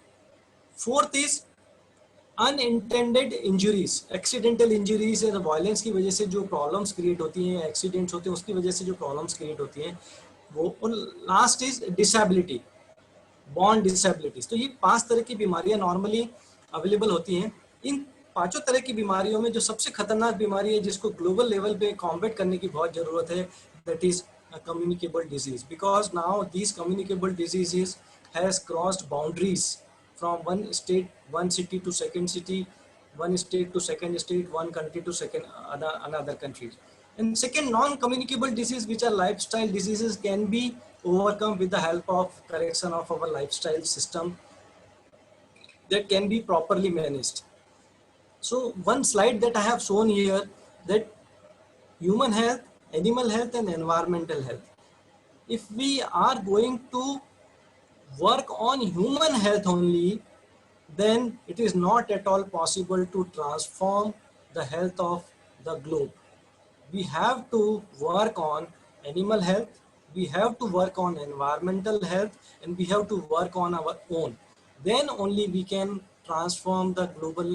[SPEAKER 4] fourth is unintended injuries, accidental injuries या वायलेंस की वजह से जो प्रॉब्लम्स क्रिएट होती हैं, एक्सीडेंट्स होते हैं उसकी वजह से जो प्रॉब्लम्स क्रिएट होती हैं वो. और last is disability, born disabilities. तो ये 5 तरह की बीमारियां नॉर्मली अवेलेबल होती हैं. इन 5 तरह की बीमारियों में जो सबसे खतरनाक बीमारी है जिसको ग्लोबल लेवल पे कॉम्बैट करने की बहुत जरूरत है, that is communicable disease, because now these communicable diseases has crossed boundaries from one state, one city to second city, one state to second state, one country to another country. And second, non-communicable disease, which are lifestyle diseases, can be overcome with the help of correction of our lifestyle system that can be properly managed. So one slide that I have shown here, that human health, animal health and environmental health. If we are going to work on human health only, then it is not at all possible to transform the health of the globe. We have to work on animal health, we have to work on environmental health, and we have to work on our own. Then only we can transform the global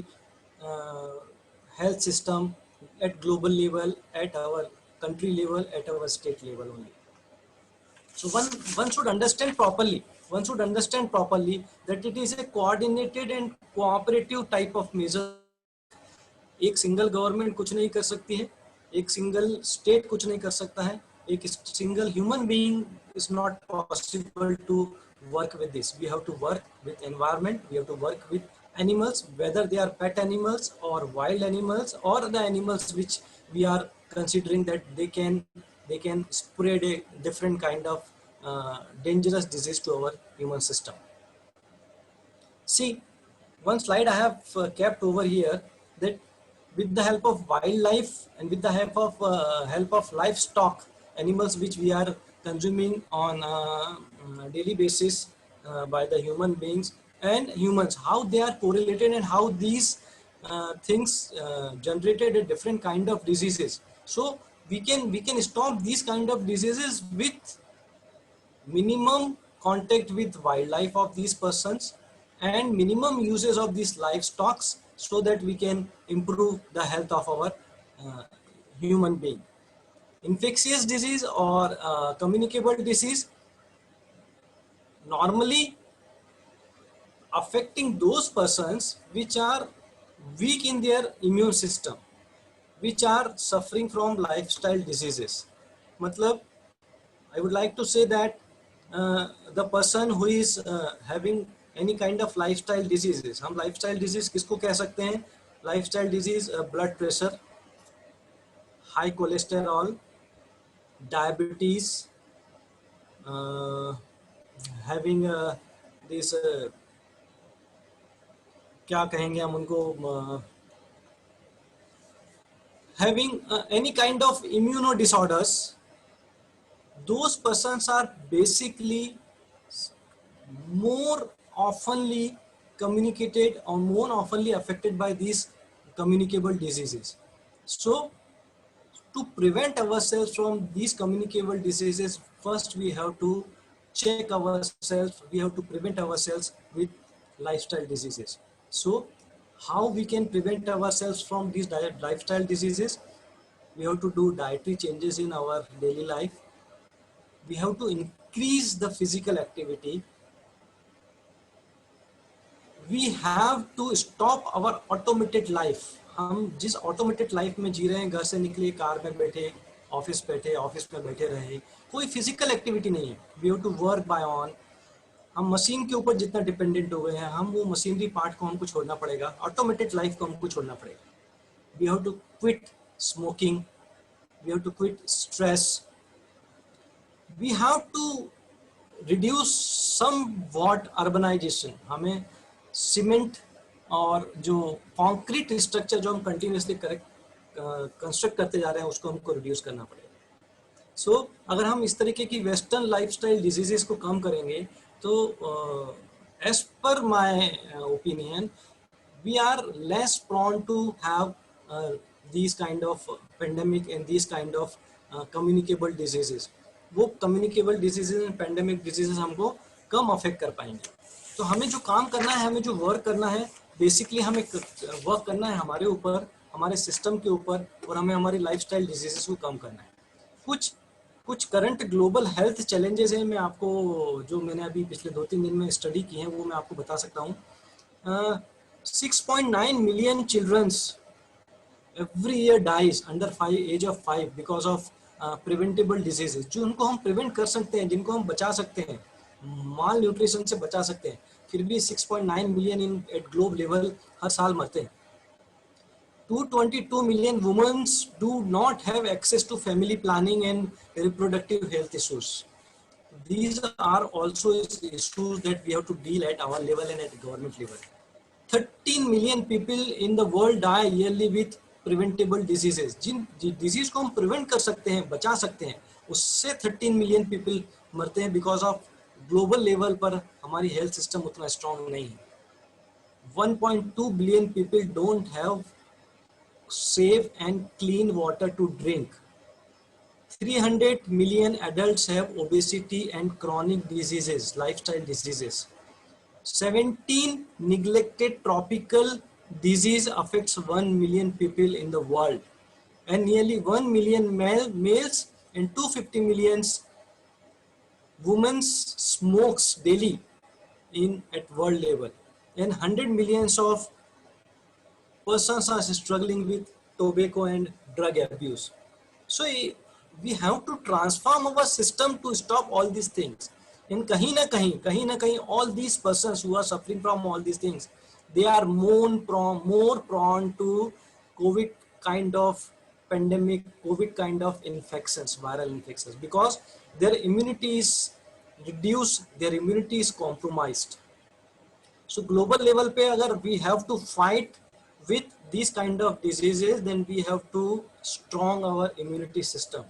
[SPEAKER 4] health system at global level, at our country level, at our state level only. So one should understand properly. One should understand properly that it is a coordinated and cooperative type of measure. एक single government कुछ नहीं कर सकती है, एक single state कुछ नहीं कर सकता है, एक single human being is not possible to work with this. We have to work with environment, we have to work with animals, whether they are pet animals or wild animals or the animals which we are considering that they can spread a different kind of dangerous disease to our human system. See, one slide I have kept over here, that with the help of wildlife and with the help of livestock, animals which we are consuming on a daily basis by the human beings and humans, how they are correlated and how these things generated a different kind of diseases. So we can stop these kind of diseases with minimum contact with wildlife of these persons and minimum uses of these livestock, so that we can improve the health of our human being. Infectious disease or communicable disease normally affecting those persons which are weak in their immune system, which are suffering from lifestyle diseases. Matlab, I would like to say that the person who is having any kind of lifestyle diseases, हम lifestyle disease किसको कह सकते हैं? Lifestyle disease, blood pressure, high cholesterol, diabetes, having this क्या कहेंगे हम उनको, having any kind of immuno disorders. Those persons are basically more oftenly communicated or more oftenly affected by these communicable diseases. So to prevent ourselves from these communicable diseases, first we have to check ourselves, we have to prevent ourselves with lifestyle diseases. So how we can prevent ourselves from these lifestyle diseases? We have to do dietary changes in our daily life. We have to increase the physical activity. We have to stop our automated life. हम जिस automated life में जी रहे हैं, घर से निकले, car में बैठे, ऑफिस में बैठे रहे, कोई physical activity नहीं है. We have to work by on. हम मशीन के ऊपर जितना डिपेंडेंट हो गए हैं, हम वो मशीनरी पार्ट को हमको छोड़ना पड़ेगा, ऑटोमेटेड लाइफ को हमको छोड़ना पड़ेगा. We have to quit smoking. We have to quit stress. We have to reduce somewhat urbanisation, हमें सीमेंट और जो कॉन्क्रीट स्ट्रक्चर जो हम कंटिन्यूसली कंस्ट्रक्ट करते जा रहे हैं उसको हमको रिड्यूस करना पड़ेगा। सो अगर हम इस तरीके की वेस्टर्न लाइफस्टाइल डिजीजेस को कम करेंगे तो as per my opinion we are less prone to have these kind of pandemic and these kind of communicable diseases. वो communicable diseases and pandemic diseases हमको कम अफेक्ट कर पाएंगे। तो हमें जो काम करना है, हमें जो वर्क करना है, बेसिकली हमें वर्क करना है हमारे ऊपर, हमारे सिस्टम के ऊपर, और हमें हमारी लाइफस्टाइल डिजीजेस को कम करना है। कुछ करंट ग्लोबल हेल्थ चैलेंजेस हैं, मैं आपको जो मैंने अभी पिछले 2-3 दिन में स्टडी की हैं वो मैं आपको बता सकता हूँ। 6.9 million children every year dies under age of 5 because of preventable diseases, जो उनको हम प्रिवेंट कर सकते हैं, जिनको हम बचा सकते हैं, माल न्यूट्रिशन से बचा सकते हैं, फिर भी 6.9 million in at globe level हर साल मरते हैं। 222 million women do not have access to family planning and reproductive health issues. These are also issues that we have to deal at our level and at government level. 13 million people in the world die yearly with preventable diseases. जिन disease को हम prevent कर सकते हैं, बचा सकते हैं, उससे 13 मिलियन पीपल मरते हैं बिकॉज ऑफ ग्लोबल लेवल पर हमारी हेल्थ सिस्टम उतना स्ट्रांग नहीं है। 1.2 billion people don't have safe and clean water to drink. 300 million adults have obesity and chronic diseases, lifestyle diseases. 17 neglected tropical disease affects 1 million people in the world, and nearly 1 million males and 250 million women smokes daily at world level, and 100 millions of persons are struggling with tobacco and drug abuse. So we have to transform our system to stop all these things. And kahin na kahin, all these persons who are suffering from all these things, they are more prone to COVID kind of pandemic, COVID kind of infections, viral infections, because their immunity is reduced, their immunity is compromised. So global level pe agar we have to fight with these kind of diseases, then we have to strong our immunity system.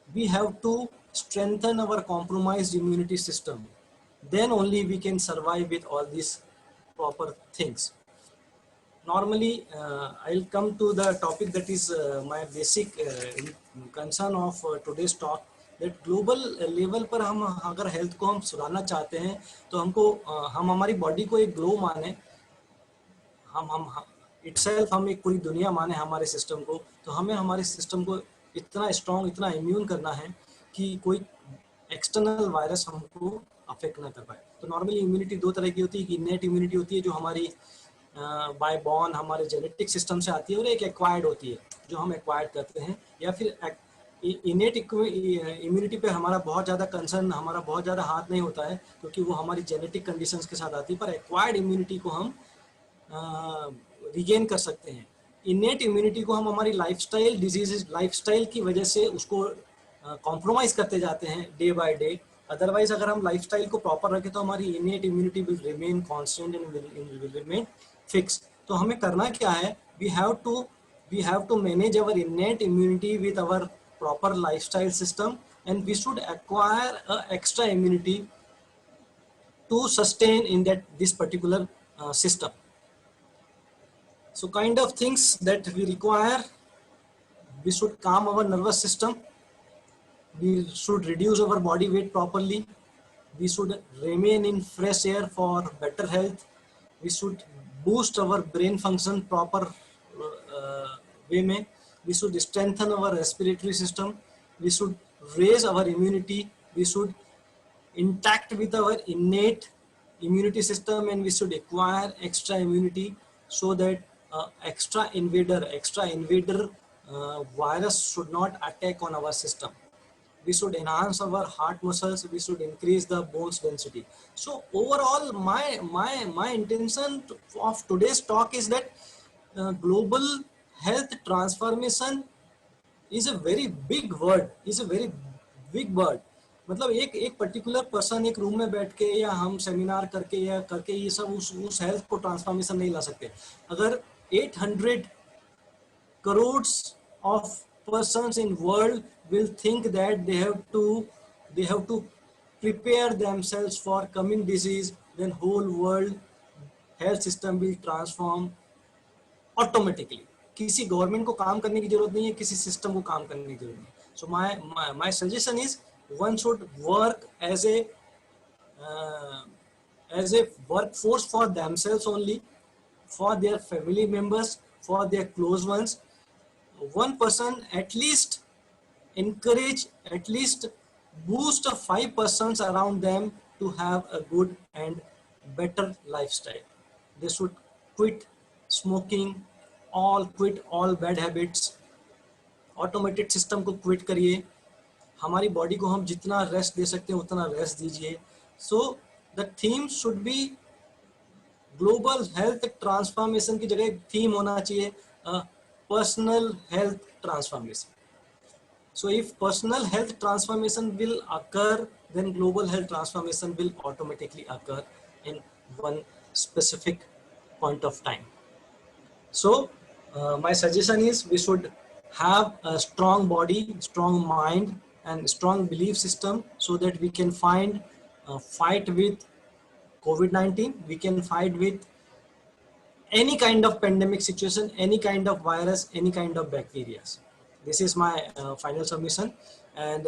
[SPEAKER 4] We have to strengthen our compromised immunity system. Then only we can survive with all these proper things. Normally, I'll come to the topic that is my basic concern of today's talk. That global level पर हम अगर health को हम सुधारना चाहते हैं तो हमको हम हमारी बॉडी को एक ग्लो माने, हम इटसेल्फ हम एक पूरी दुनिया माने हमारे सिस्टम को, तो हमें हमारे सिस्टम को इतना स्ट्रॉन्ग, इतना इम्यून करना है कि कोई एक्सटर्नल वायरस हमको अफेक्ट ना कर पाए। तो नॉर्मली इम्यूनिटी दो तरह की होती है, कि इनेट इम्यूनिटी होती है जो हमारी बाय बॉर्न हमारे जेनेटिक सिस्टम से आती है, और एक एक्वायर्ड होती है जो हम एक्वायर्ड करते हैं, या फिर इनेट इम्यूनिटी पे हमारा बहुत ज़्यादा कंसर्न, हमारा बहुत ज़्यादा हाथ नहीं होता है क्योंकि वो हमारी जेनेटिक कंडीशंस के साथ आती है, पर एक्वायर्ड इम्यूनिटी को हम रिगेन कर सकते हैं। इनेट इम्यूनिटी को हम हमारी लाइफस्टाइल डिजीजेस, लाइफस्टाइल की वजह से उसको कॉम्प्रोमाइज़ करते जाते हैं डे बाय डे। अदरवाइज अगर हम लाइफस्टाइल को प्रॉपर रखें तो हमारी innate immunity will remain constant and will remain fix. तो हमें करना क्या है, we have to manage our innate immunity with our proper lifestyle system, and we should acquire extra immunity to sustain in this particular system. So kind of things that we require: we should calm our nervous system, we should reduce our body weight properly, we should remain in fresh air for better health, we should boost our brain function proper way mein, we should strengthen our respiratory system, we should raise our immunity, we should intact with our innate immunity system, and we should acquire extra immunity so that extra invader virus should not attack on our system. We should enhance our heart muscles, we should increase the bones density. So overall, my intention of today's talk is that global health transformation is a very big word, मतलब एक particular person एक room में बैठ के या हम seminar करके या करके ये सब उस हेल्थ को ट्रांसफॉर्मेशन नहीं ला सकते. अगर 800 crores of persons in world will think that they have to prepare themselves for coming disease, then whole world health system will transform automatically. किसी गवर्नमेंट को काम करने की जरूरत नहीं है, किसी सिस्टम को काम करने की जरूरत नहीं. So my suggestion is one should work as a workforce for themselves only, for their family members, for their close ones. One person at least encourage, at least boost 5 persons around them to have a good and better lifestyle. They should quit smoking, quit all bad habits. Automated system को quit करिए. हमारी body को हम जितना rest दे सकते हैं उतना rest दीजिए. So the theme should be global health transformation की जगह थीम होना चाहिए personal health transformation. So if personal health transformation will occur, then global health transformation will automatically occur in one specific point of time. So my suggestion is we should have a strong body, strong mind, and strong belief system so that we can fight with COVID-19. We can fight with any kind of pandemic situation, any kind of virus, any kind of bacteria. This is my final submission, and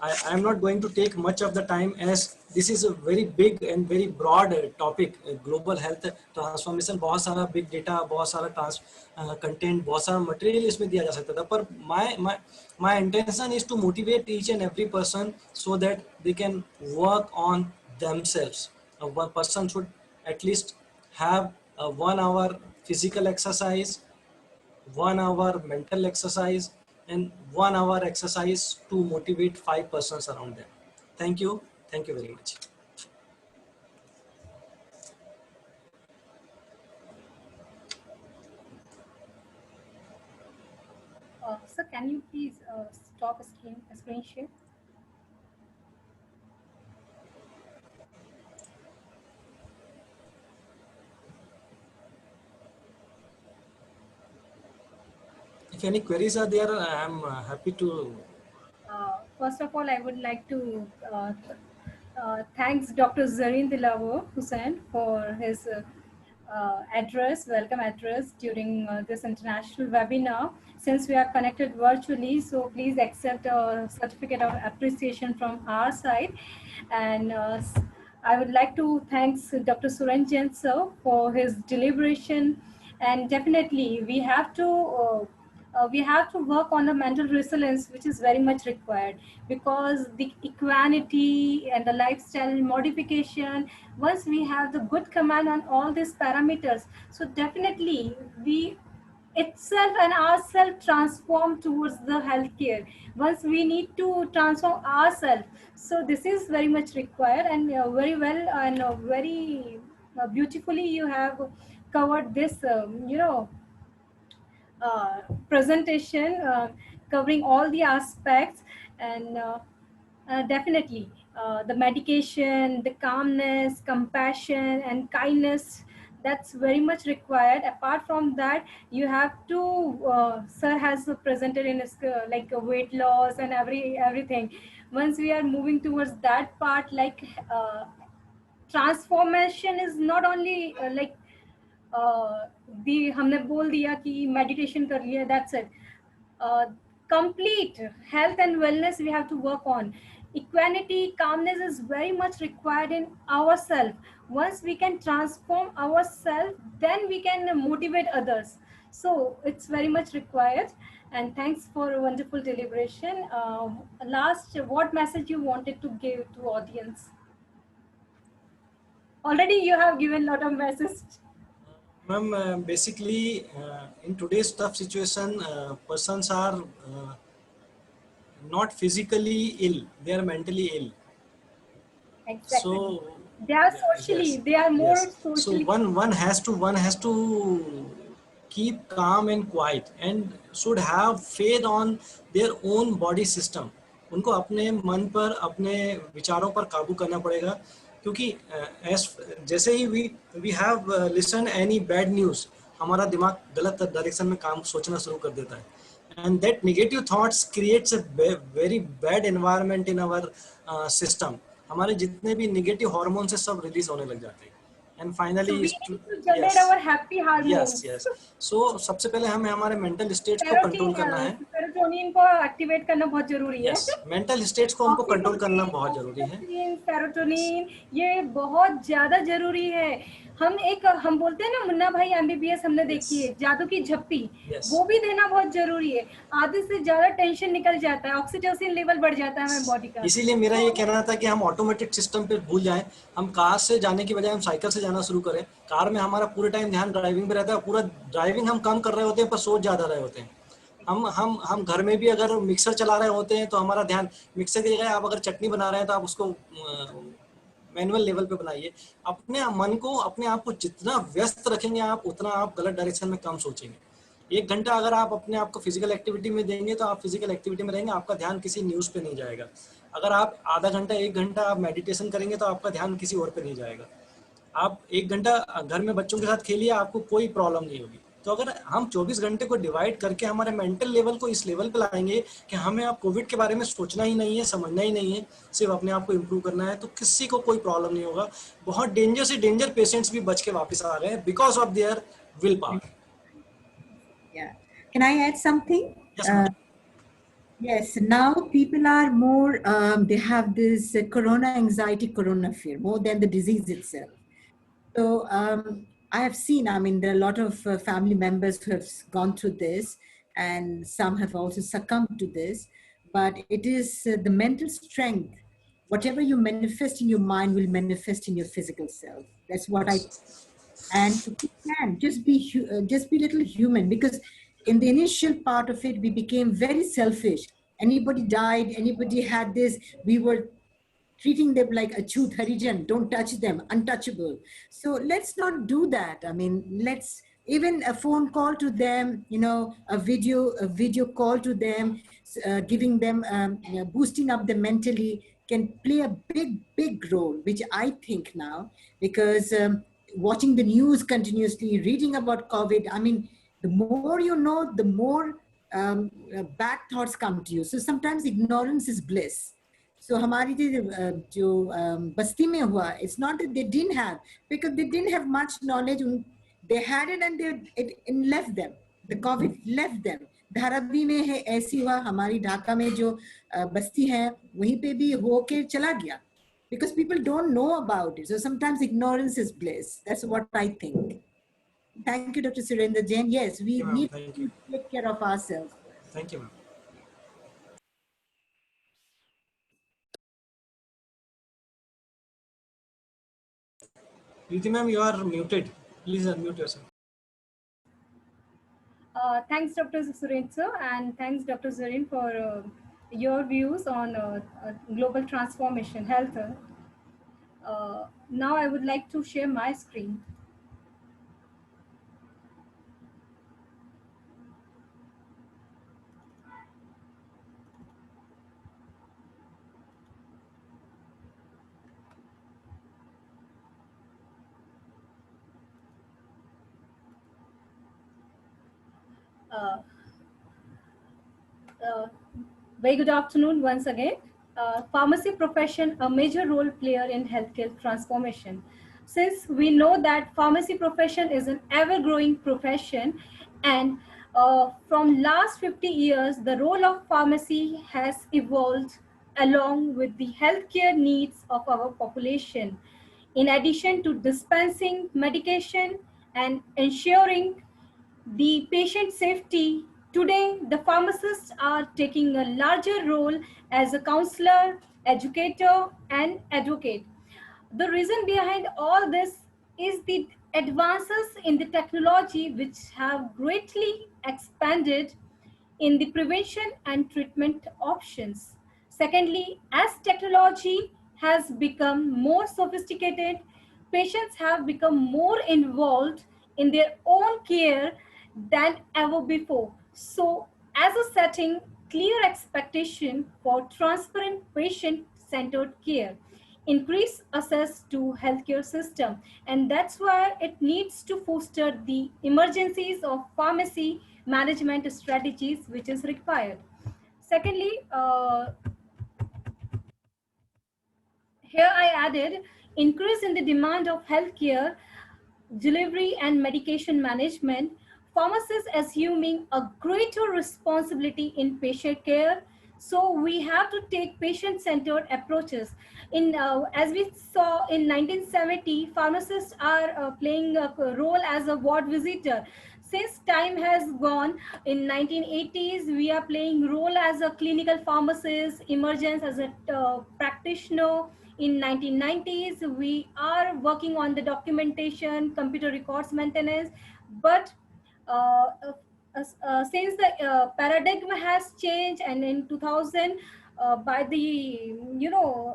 [SPEAKER 4] I am not going to take much of the time as this is a very big and very broad topic. Global health transformation, बहुत सारा big data, बहुत सारा content, बहुत सारा material इसमें दिया जा सकता था. पर my intention is to motivate each and every person so that they can work on themselves. One person should at least have a 1 hour physical exercise, 1 hour mental exercise, and 1 hour exercise to motivate 5 persons around them. Thank you very much.
[SPEAKER 1] Sir, can you please stop screen share?
[SPEAKER 4] If any queries are there, I am happy to.
[SPEAKER 1] First of all, I would like to thanks Dr. Zareen Dilawar Hussain for his address, welcome address during this international webinar. Since we are connected virtually, so please accept a certificate of appreciation from our side. And I would like to thank Dr. Suranjan sir for his deliberation. And definitely we have to work on the mental resilience, which is very much required, because the equanimity and the lifestyle modification, once we have the good command on all these parameters, so definitely we itself and ourselves transform towards the healthcare. Once we need to transform ourselves, so this is very much required, and very well and very beautifully you have covered this presentation, covering all the aspects. And definitely the medication, the calmness, compassion, and kindness, that's very much required. Apart from that, you have to sir has presented in his like weight loss and everything. Once we are moving towards that part, like transformation is not only like हमने बोल दिया कि meditation कर लिया, that's it. Complete health and wellness we have to work on. Equanimity, calmness is very much required in ourselves. Once we can transform ourselves, then we can motivate others. So it's very much required. And thanks for a wonderful deliberation. Last, what message you wanted to give to audience? Already you have given a lot of messages.
[SPEAKER 4] Ma'am, basically in today's tough situation, persons are not physically ill, they are mentally ill.
[SPEAKER 1] Exactly.
[SPEAKER 4] So
[SPEAKER 1] they are socially, yes. They are more socially.
[SPEAKER 4] So one has to keep calm and quiet, and should have faith on their own body system. उनको अपने मन पर, अपने विचारों पर काबू करना पड़ेगा, क्योंकि जैसे ही we have listen any bad news, हमारा दिमाग गलत डायरेक्शन में काम सोचना शुरू कर देता है, and that negative thoughts creates a very bad environment in our system. हमारे जितने भी नेगेटिव हार्मोन्स है सब रिलीज होने लग जाते हैं, and finally
[SPEAKER 5] So we need to generate our happy hormones.
[SPEAKER 4] Yes so सबसे पहले हमें हमारे मेंटल स्टेट्स को कंट्रोल करना है,
[SPEAKER 5] सेरोटोनिन को एक्टिवेट करना बहुत जरूरी है।
[SPEAKER 4] यस मेंटल स्टेट्स को हमको कंट्रोल करना बहुत जरूरी है।
[SPEAKER 5] सेरोटोनिन ये बहुत ज्यादा जरूरी है। हम बोलते हैं ना मुन्ना भाई एमबीबीएस हमने देखी है, जादू की झप्पी, वो भी देना बहुत जरूरी है। आधे से ज्यादा टेंशन निकल जाता है, ऑक्सीटोसिन लेवल बढ़ जाता है हमारे बॉडी का।
[SPEAKER 4] इसीलिए मेरा ये कहना था कि हम ऑटोमेटिक सिस्टम पे भूल जाएं, हम कार से जाने की बजाय हम साइकिल से जाना शुरू करें। कार में हमारा पूरे टाइम ध्यान ड्राइविंग पे रहता है, पूरा ड्राइविंग हम कम कर रहे होते हैं पर सोच ज्यादा रहे होते हैं। हम घर में भी अगर मिक्सर चला रहे होते हैं तो हमारा ध्यान मिक्सर की जगह आप अगर चटनी बना रहे हैं तो आप उसको मैनुअल लेवल पे बनाइए। अपने मन को, अपने आप को जितना व्यस्त रखेंगे आप, उतना आप गलत डायरेक्शन में कम सोचेंगे। 1 घंटा अगर आप अपने आप को फिजिकल एक्टिविटी में देंगे तो आप फिजिकल एक्टिविटी में रहेंगे, आपका ध्यान किसी न्यूज़ पे नहीं जाएगा। अगर आप आधा घंटा 1 घंटा आप मेडिटेशन करेंगे तो आपका ध्यान किसी और पे नहीं जाएगा। आप 1 घंटा घर में बच्चों के साथ खेलिए, आपको कोई प्रॉब्लम नहीं होगी। तो अगर हम 24 घंटे को डिवाइड करके हमारे मेंटल लेवल को इस लेवल पे लाएंगे कि हमें अब कोविड के बारे में सोचना ही नहीं है, समझना ही नहीं है, सिर्फ अपने आप को इम्प्रूव करना है, तो किसी को कोई प्रॉब्लम नहीं होगा। बहुत डेंजर से डेंजर पेशेंट्स भी बच के वापस आ गए because of their will power.
[SPEAKER 2] Can I add something?
[SPEAKER 4] Yes, ma'am.
[SPEAKER 2] Yes, now people are more, they have this corona anxiety, corona fear, more than the disease itself. So I have seen, I mean, there are a lot of family members who have gone through this, and some have also succumbed to this. But it is the mental strength. Whatever you manifest in your mind will manifest in your physical self. That's what I. And if you can just be little human, because in the initial part of it, we became very selfish. Anybody died, anybody had this, we were treating them like achut harijan, don't touch them, untouchable. So let's not do that. I mean, let's even a phone call to them, you know, a video call to them, giving them, you know, boosting up them mentally can play a big role, which I think now, because watching the news continuously, reading about COVID, I mean, the more you know, the more bad thoughts come to you. So sometimes ignorance is bliss. So हमारी जो बस्ती में हुआ, it's not that they didn't have, because they didn't have much knowledge. They had it and it left them. The COVID left them. Dharavi में है ऐसी हुआ, हमारी ढाका में जो बस्ती है वहीं पे भी होके चला गया, because people don't know about it. So sometimes ignorance is bliss. That's what I think. Thank you, Dr. Surendra Jain. Yes, we need to take care of ourselves.
[SPEAKER 4] Thank you, ma'am. Preeti ma'am, you are muted. Please unmute yourself.
[SPEAKER 5] Thanks, Dr. Suren sir, and thanks, Dr. Zareen, for your views on global transformation, health. Now I would like to share my screen. Very good afternoon once again. Pharmacy profession, a major role player in healthcare transformation. Since we know that pharmacy profession is an ever-growing profession, and from last 50 years, the role of pharmacy has evolved along with the healthcare needs of our population. In addition to dispensing medication and ensuring the patient safety, today the pharmacists are taking a larger role as a counselor, educator, and advocate. The reason behind all this is the advances in the technology which have greatly expanded in the prevention and treatment options. Secondly, as technology has become more sophisticated, patients have become more involved in their own care than ever before. So, as a setting, clear expectation for transparent patient-centered care, increase access to healthcare system, and that's why it needs to foster the emergencies of pharmacy management strategies which is required. Secondly, here I added increase in the demand of healthcare delivery and medication management, pharmacists assuming a greater responsibility in patient care. So we have to take patient-centered approaches. As we saw in 1970, pharmacists are playing a role as a ward visitor. Since time has gone, in 1980s, we are playing role as a clinical pharmacist, emergence as a practitioner. In 1990s, we are working on the documentation, computer records maintenance, but uh, since the paradigm has changed, and in 2000, by the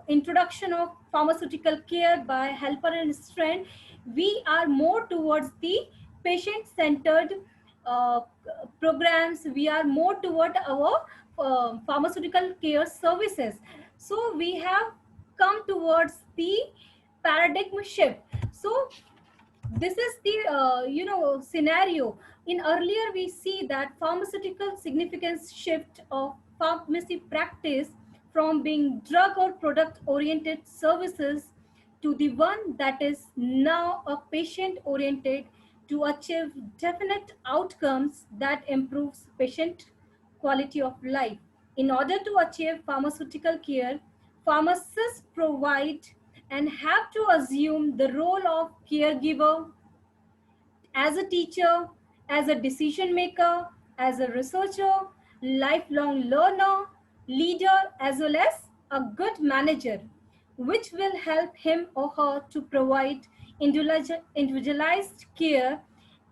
[SPEAKER 5] introduction of pharmaceutical care by helper and strand, we are more towards the patient-centered uh, programs. We are more toward our pharmaceutical care services. So we have come towards the paradigm shift. So this is the scenario. In earlier we see that pharmaceutical significance shift of pharmacy practice from being drug or product oriented services to the one that is now a patient oriented to achieve definite outcomes that improves patient quality of life. In order to achieve pharmaceutical care, pharmacists provide and have to assume the role of caregiver, as a teacher, as a decision maker, as a researcher, lifelong learner, leader, as well as a good manager, which will help him or her to provide individualized care.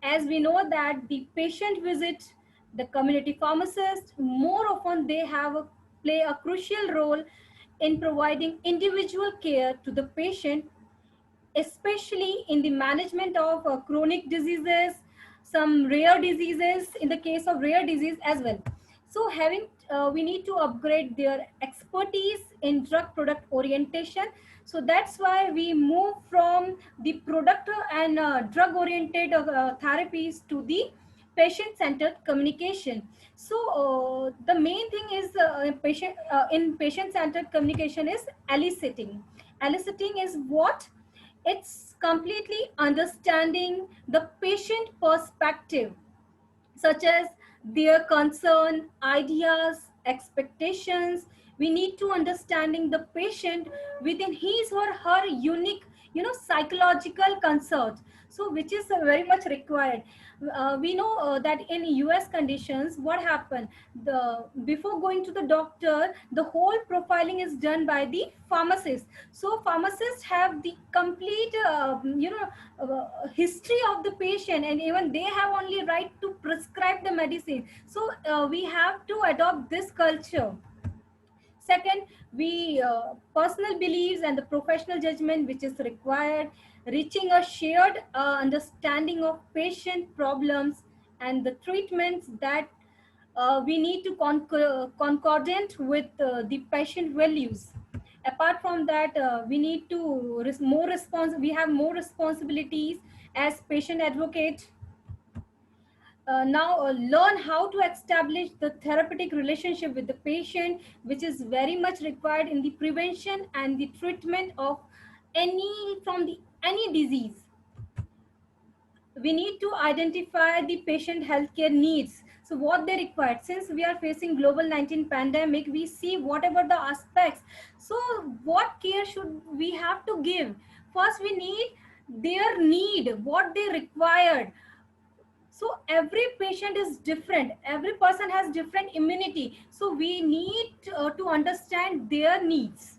[SPEAKER 5] As we know that the patient visit the community pharmacist, more often they play a crucial role in providing individual care to the patient, especially in the management of chronic diseases, some rare diseases, in the case of rare disease as well. So we need to upgrade their expertise in drug product orientation. So that's why we move from the product and drug oriented therapies to the patient centered communication. So the main thing is in patient centered communication is eliciting. Eliciting is what? It's completely understanding the patient perspective, such as their concern, ideas, expectations. We need to understanding the patient within his or her unique, psychological concerns. So, which is very much required. We know that in US conditions, what happened? Before going to the doctor, the whole profiling is done by the pharmacist. So, pharmacists have the complete, history of the patient, and even they have only right to prescribe the medicine. So we have to adopt this culture. Second, we personal beliefs and the professional judgment which is required, reaching a shared understanding of patient problems and the treatments that we need to concordant with the patient values. Apart from that, we need to we have more responsibilities as patient advocate. Now learn how to establish the therapeutic relationship with the patient, which is very much required in the prevention and the treatment of any disease. We need to identify the patient healthcare needs. So what they require, since we are facing global 19 pandemic, we see whatever the aspects. So what care should we have to give? First, we need their need, what they required. So every patient is different. Every person has different immunity. So we need to understand their needs.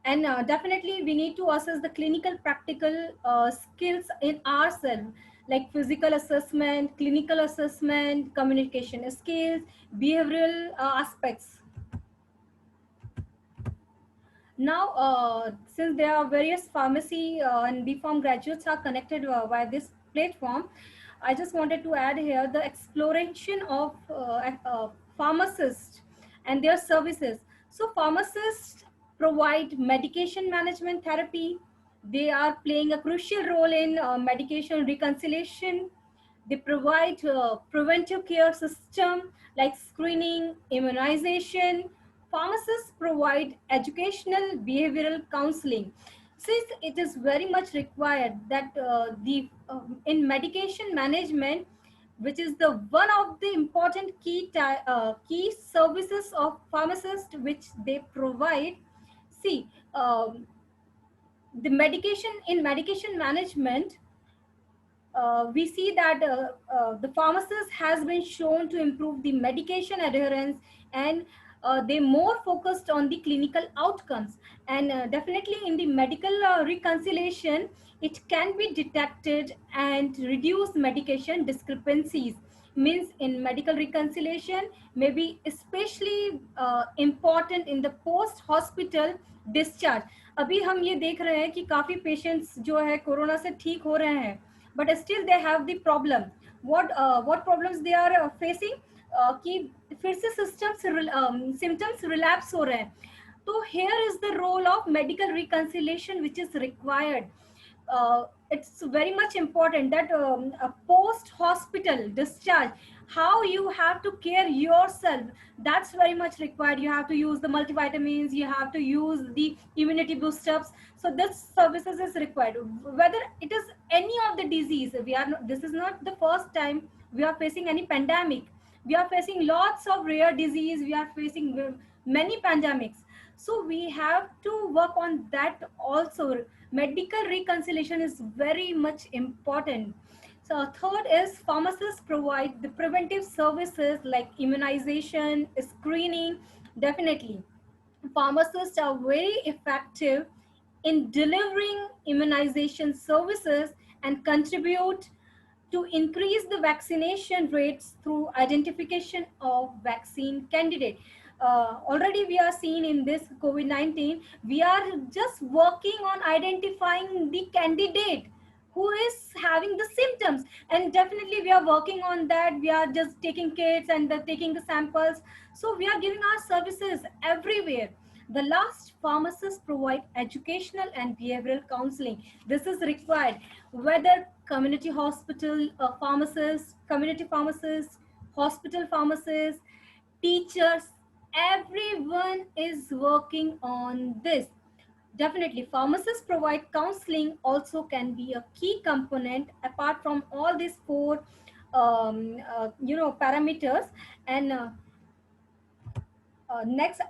[SPEAKER 5] And definitely we need to assess the clinical practical skills in ourselves, like physical assessment, clinical assessment, communication skills, behavioral aspects. Now, since there are various pharmacy and BPharm graduates are connected via this platform, I just wanted to add here the exploration of pharmacists and their services. So pharmacists provide medication management therapy. They are playing a crucial role in medication reconciliation. They provide preventive care system like screening, immunization. Pharmacists provide educational behavioral counseling. Since it is very much required that the in medication management, which is the one of the important key services of pharmacists which they provide. See, the medication in medication management, we see that the pharmacist has been shown to improve the medication adherence, and they more focused on the clinical outcomes. And definitely in the medical reconciliation, it can be detected and reduce medication discrepancies. Means in medical reconciliation may be especially important in the post hospital discharge. अभी हम ये देख रहे हैं कि काफी patients जो है कोरोना से ठीक हो रहे हैं, but still they have the problem. What problems they are facing? कि फिर से symptoms relapse हो रहे हैं. So here is the role of medical reconciliation which is required. It's very much important that a post hospital discharge, how you have to care yourself, that's very much required. You have to use the multivitamins, you have to use the immunity boosters. So this services is required. Whether it is any of the disease, this is not the first time we are facing any pandemic. We are facing lots of rare disease, we are facing many pandemics. So we have to work on that also. Medical reconciliation is very much important. So third is pharmacists provide the preventive services like immunization, screening. Definitely, pharmacists are very effective in delivering immunization services and contribute to increase the vaccination rates through identification of vaccine candidate. Already we are seeing in this COVID-19, we are just working on identifying the candidate who is having the symptoms, and definitely we are working on that. We are just taking kits and taking the samples. So we are giving our services everywhere. The last, pharmacists provide educational and behavioral counseling. This is required. Whether community hospital pharmacists, community pharmacists, hospital pharmacists, teachers, everyone is working on this. Definitely, pharmacists provide counseling also can be a key component apart from all these four parameters. And next,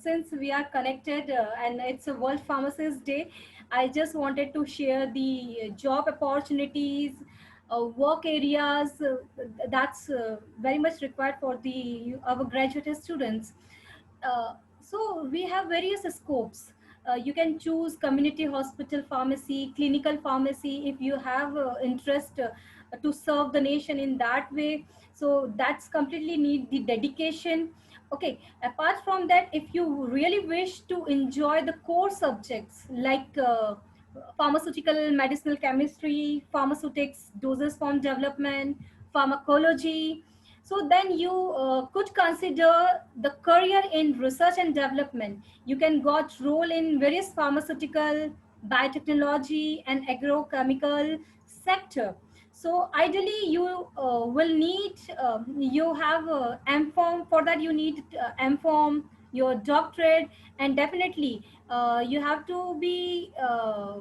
[SPEAKER 5] since we are connected and it's a World Pharmacist Day, I just wanted to share the job opportunities, work areas that's very much required for our graduate students. So we have various scopes. You can choose community hospital pharmacy, clinical pharmacy if you have interest to serve the nation in that way. So that's completely need the dedication. Okay, apart from that, if you really wish to enjoy the core subjects like pharmaceutical medicinal chemistry, pharmaceutics, dosage form development, pharmacology, so then you could consider the career in research and development. You can got role in various pharmaceutical, biotechnology and agrochemical sector. So ideally you will need, you have MPharm. For that you need MPharm, your doctorate, and definitely you have to be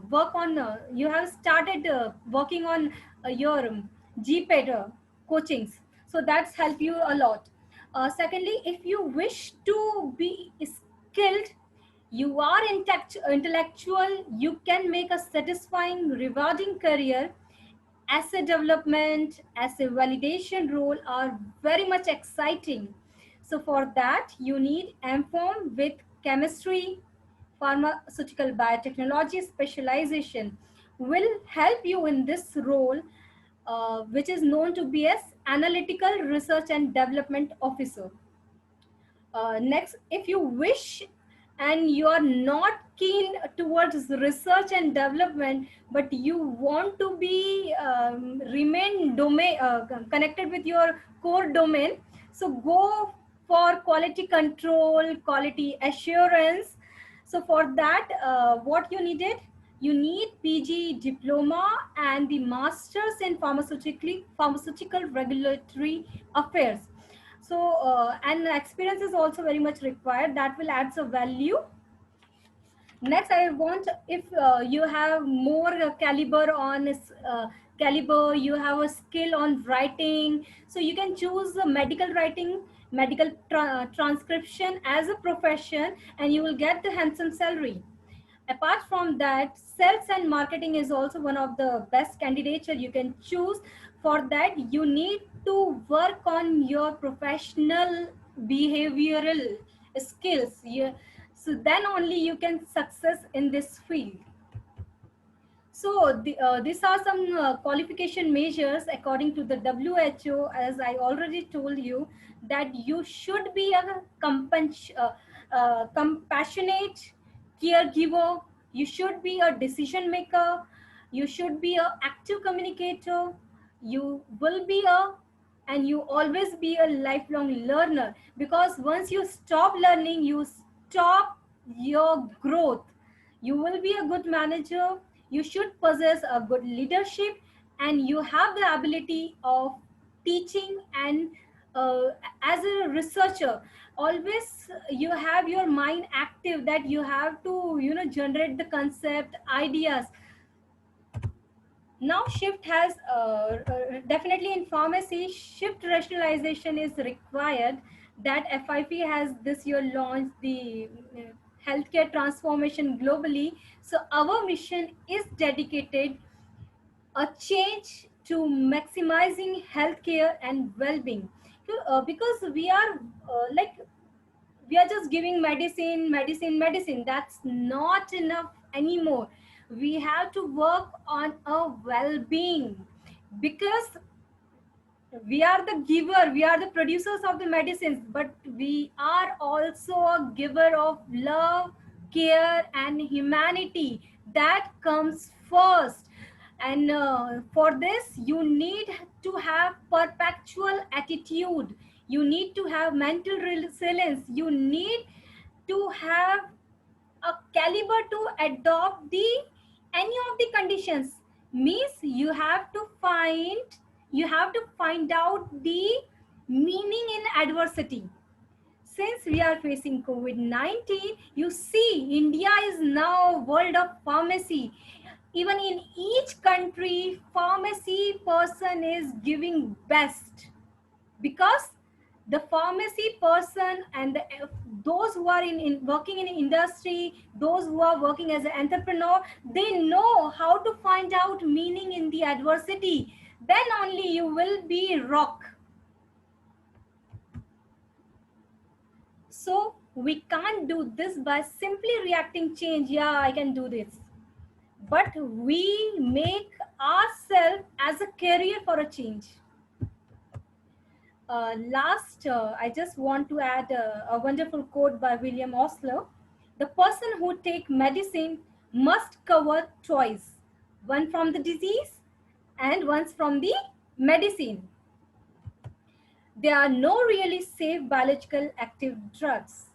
[SPEAKER 5] work on, you have started working on your GPET coachings. So that's help you a lot. Secondly, if you wish to be skilled, you are intellectual, you can make a satisfying, rewarding career. Asset development, asset validation role are very much exciting. So for that, you need MPharm with chemistry, pharmaceutical biotechnology specialization will help you in this role, which is known to be as Analytical Research and Development Officer. Next, if you wish and you are not keen towards research and development, but you want to be remain domain connected with your core domain, so go for quality control, quality assurance. So for that, what you needed? You need PG diploma and the masters in pharmaceutical regulatory affairs. So and experience is also very much required. That will add some value. Next, I want, if you have more caliber on caliber, you have a skill on writing, so you can choose medical writing, medical transcription as a profession, and you will get the handsome salary. Apart from that, sales and marketing is also one of the best candidature you can choose. For that, you need to work on your professional behavioral skills. So then only you can success in this field. So these are some qualification measures according to the WHO. As I already told you, that you should be a compassionate caregiver. You should be a decision maker. You should be an active communicator. You will be a, and you always be a lifelong learner, because once you stop learning, you stop your growth. You will be a good manager. You should possess a good leadership, and you have the ability of teaching, and as a researcher, always you have your mind active, that you have to generate the concept ideas. Now shift has definitely in pharmacy, shift rationalization is required. That FIP has this year launched the healthcare transformation globally. So our mission is dedicated a change to maximizing healthcare and well-being. Because we are like, we are just giving medicine, medicine, medicine. That's not enough anymore. We have to work on a well-being, because we are the giver, we are the producers of the medicines, but we are also a giver of love, care, and humanity. That comes first. And for this, you need to have perpetual attitude. You need to have mental resilience. You need to have a caliber to adopt the any of the conditions. Means you have to find out the meaning in adversity. Since we are facing COVID-19, you see India is now world of pharmacy. Even in each country, pharmacy person is giving best, because the pharmacy person and those who are working in industry, those who are working as an entrepreneur, they know how to find out meaning in the adversity. Then only you will be rock. So we can't do this by simply reacting change. Yeah, I can do this. But we make ourselves as a carrier for a change. I just want to add a wonderful quote by William Osler. The person who take medicine must cover twice, one from the disease and once from the medicine. There are no really safe biological active drugs,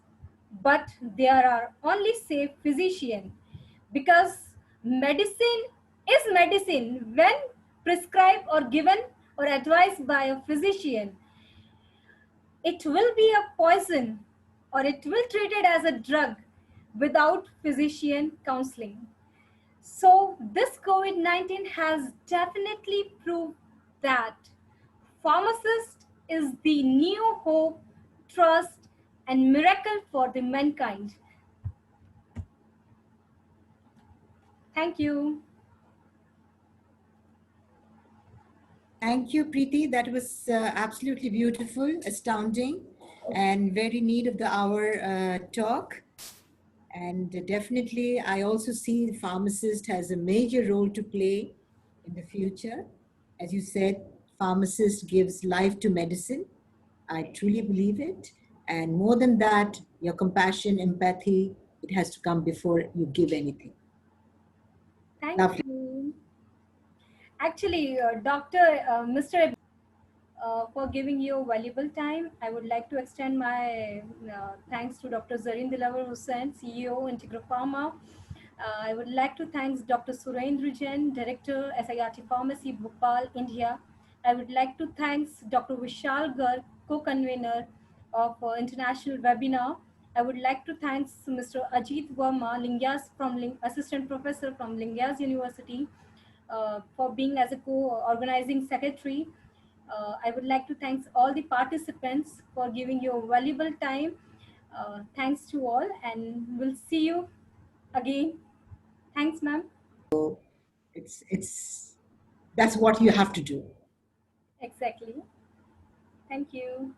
[SPEAKER 5] but there are only safe physicians, because medicine is medicine when prescribed or given or advised by a physician. It will be a poison, or it will treat it as a drug without physician counseling. So this COVID-19 has definitely proved that pharmacist is the new hope, trust, and miracle for the mankind. Thank you.
[SPEAKER 2] Thank you, Preeti. That was absolutely beautiful, astounding, and very need of the hour talk. And definitely, I also see the pharmacist has a major role to play in the future. As you said, pharmacist gives life to medicine. I truly believe it. And more than that, your compassion, empathy, it has to come before you give anything.
[SPEAKER 5] Thank
[SPEAKER 2] Lovely.
[SPEAKER 5] you. Actually, Dr. Mr. for giving your valuable time. I would like to extend my thanks to Dr. Zareen Dilawar Hussain, CEO, Integra Pharma. I would like to thank Dr. Surendra Jain, Director, SIRT Pharmacy, Bhopal, India. I would like to thank Dr. Vishal Garg, co-convener of international webinar. I would like to thank Mr. Ajit Verma, Assistant Professor from Lingyas University, for being as a co-organizing secretary. I would like to thank all the participants for giving your valuable time. Thanks to all, and we'll see you again. Thanks, ma'am.
[SPEAKER 2] It's that's what you have to do.
[SPEAKER 5] Exactly. Thank you.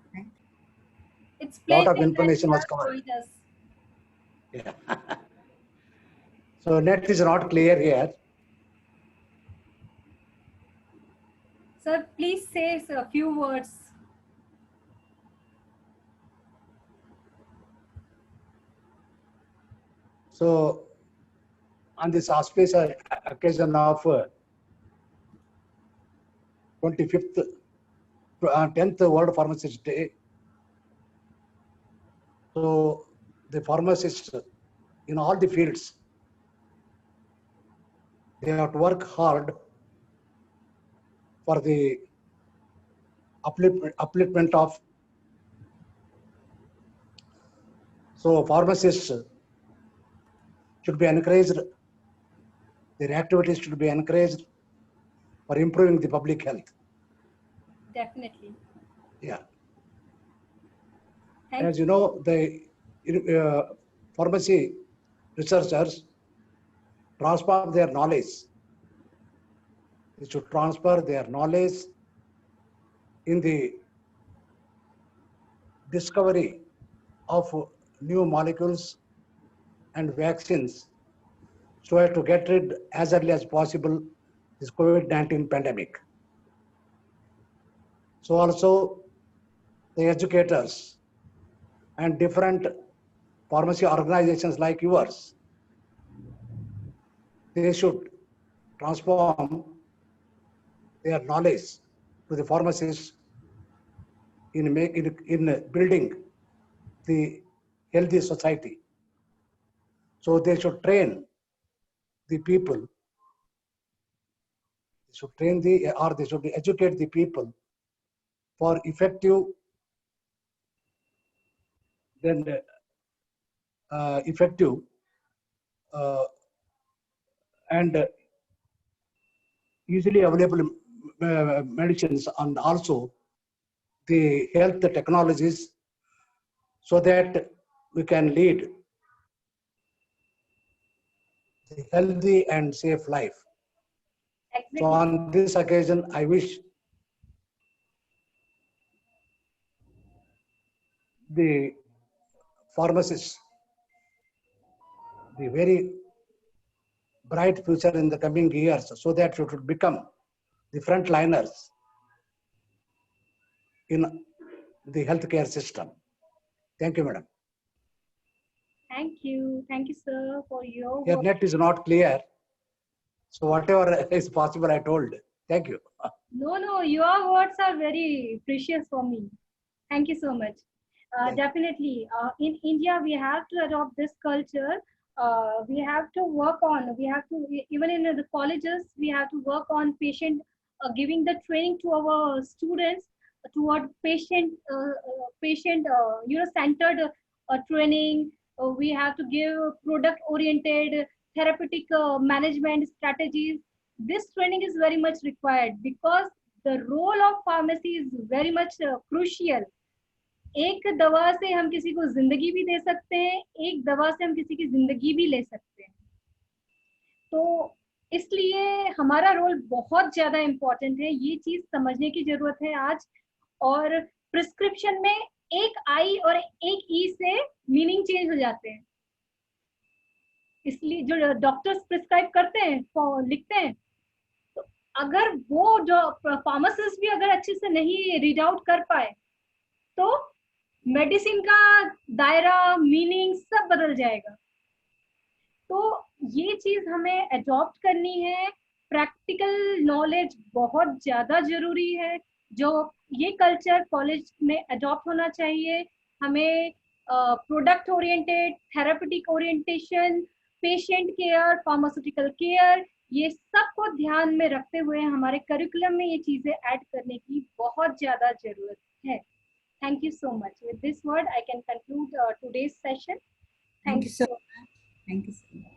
[SPEAKER 5] It's
[SPEAKER 6] Lot
[SPEAKER 5] pleasure
[SPEAKER 6] of
[SPEAKER 5] that
[SPEAKER 6] information
[SPEAKER 5] you
[SPEAKER 6] was
[SPEAKER 5] have
[SPEAKER 6] covered.
[SPEAKER 5] joined us.
[SPEAKER 6] Yeah. So net is not clear here.
[SPEAKER 5] Sir, please say a few words.
[SPEAKER 6] So on this auspicious occasion of 25th, 10th World Pharmacist Day, so the pharmacists in all the fields, they have to work hard for the upliftment of. So pharmacists should be encouraged, their activities should be encouraged for improving the public health.
[SPEAKER 5] Definitely.
[SPEAKER 6] Yeah.
[SPEAKER 5] Thank
[SPEAKER 6] As you know, the pharmacy researchers transfer their knowledge. They should transfer their knowledge in the discovery of new molecules and vaccines so as to get rid as early as possible this COVID-19 pandemic. So also the educators and different pharmacy organizations like yours, they should transform their knowledge to the pharmacists in building the healthy society. So they should train the people. They should train they should educate the people for effective, effective and easily available medicines, and also the health technologies, so that we can lead a healthy and safe life.
[SPEAKER 5] Exactly.
[SPEAKER 6] So on this occasion, I wish the pharmacists the very bright future in the coming years, so that you should become the frontliners in the healthcare system. Thank you, madam.
[SPEAKER 5] Thank you. Thank you, sir, for your
[SPEAKER 6] Your
[SPEAKER 5] work.
[SPEAKER 6] net is not clear. So whatever is possible, I told. Thank you.
[SPEAKER 5] No, your words are very precious for me. Thank you so much. Definitely. In India, we have to adopt this culture. We have to work on, even in the colleges, we have to work on giving the training to our students toward centered training. We have to give product oriented therapeutic management strategies. This training is very much required because the role of pharmacy is very much crucial. एक दवा से हम किसी को जिंदगी भी दे सकते हैं, एक दवा से हम किसी की जिंदगी भी ले सकते हैं. तो इसलिए हमारा रोल बहुत ज्यादा इम्पोर्टेंट है. ये चीज समझने की जरूरत है आज. और प्रिस्क्रिप्शन में एक आई और एक ई से मीनिंग चेंज हो जाते हैं. इसलिए जो डॉक्टर्स प्रिस्क्राइब करते हैं, लिखते हैं, तो अगर वो जो फार्मासिस्ट भी अगर अच्छे से नहीं रीड आउट कर पाए तो मेडिसिन का दायरा, मीनिंग सब बदल जाएगा. तो ये चीज हमें अडॉप्ट करनी है. प्रैक्टिकल नॉलेज बहुत ज्यादा जरूरी है. जो ये कल्चर कॉलेज में अडॉप्ट होना चाहिए। हमें product oriented, therapeutic orientation, patient care, pharmaceutical care, ये सब को ध्यान में रखते हुए हमारे करिकुलम में ये चीजें ऐड करने की बहुत ज्यादा जरूरत है। Thank you so much. With this word, I can conclude today's session.
[SPEAKER 2] Thank
[SPEAKER 5] Thank
[SPEAKER 2] you
[SPEAKER 5] you
[SPEAKER 2] so
[SPEAKER 5] so much.
[SPEAKER 2] much. Thank you so much.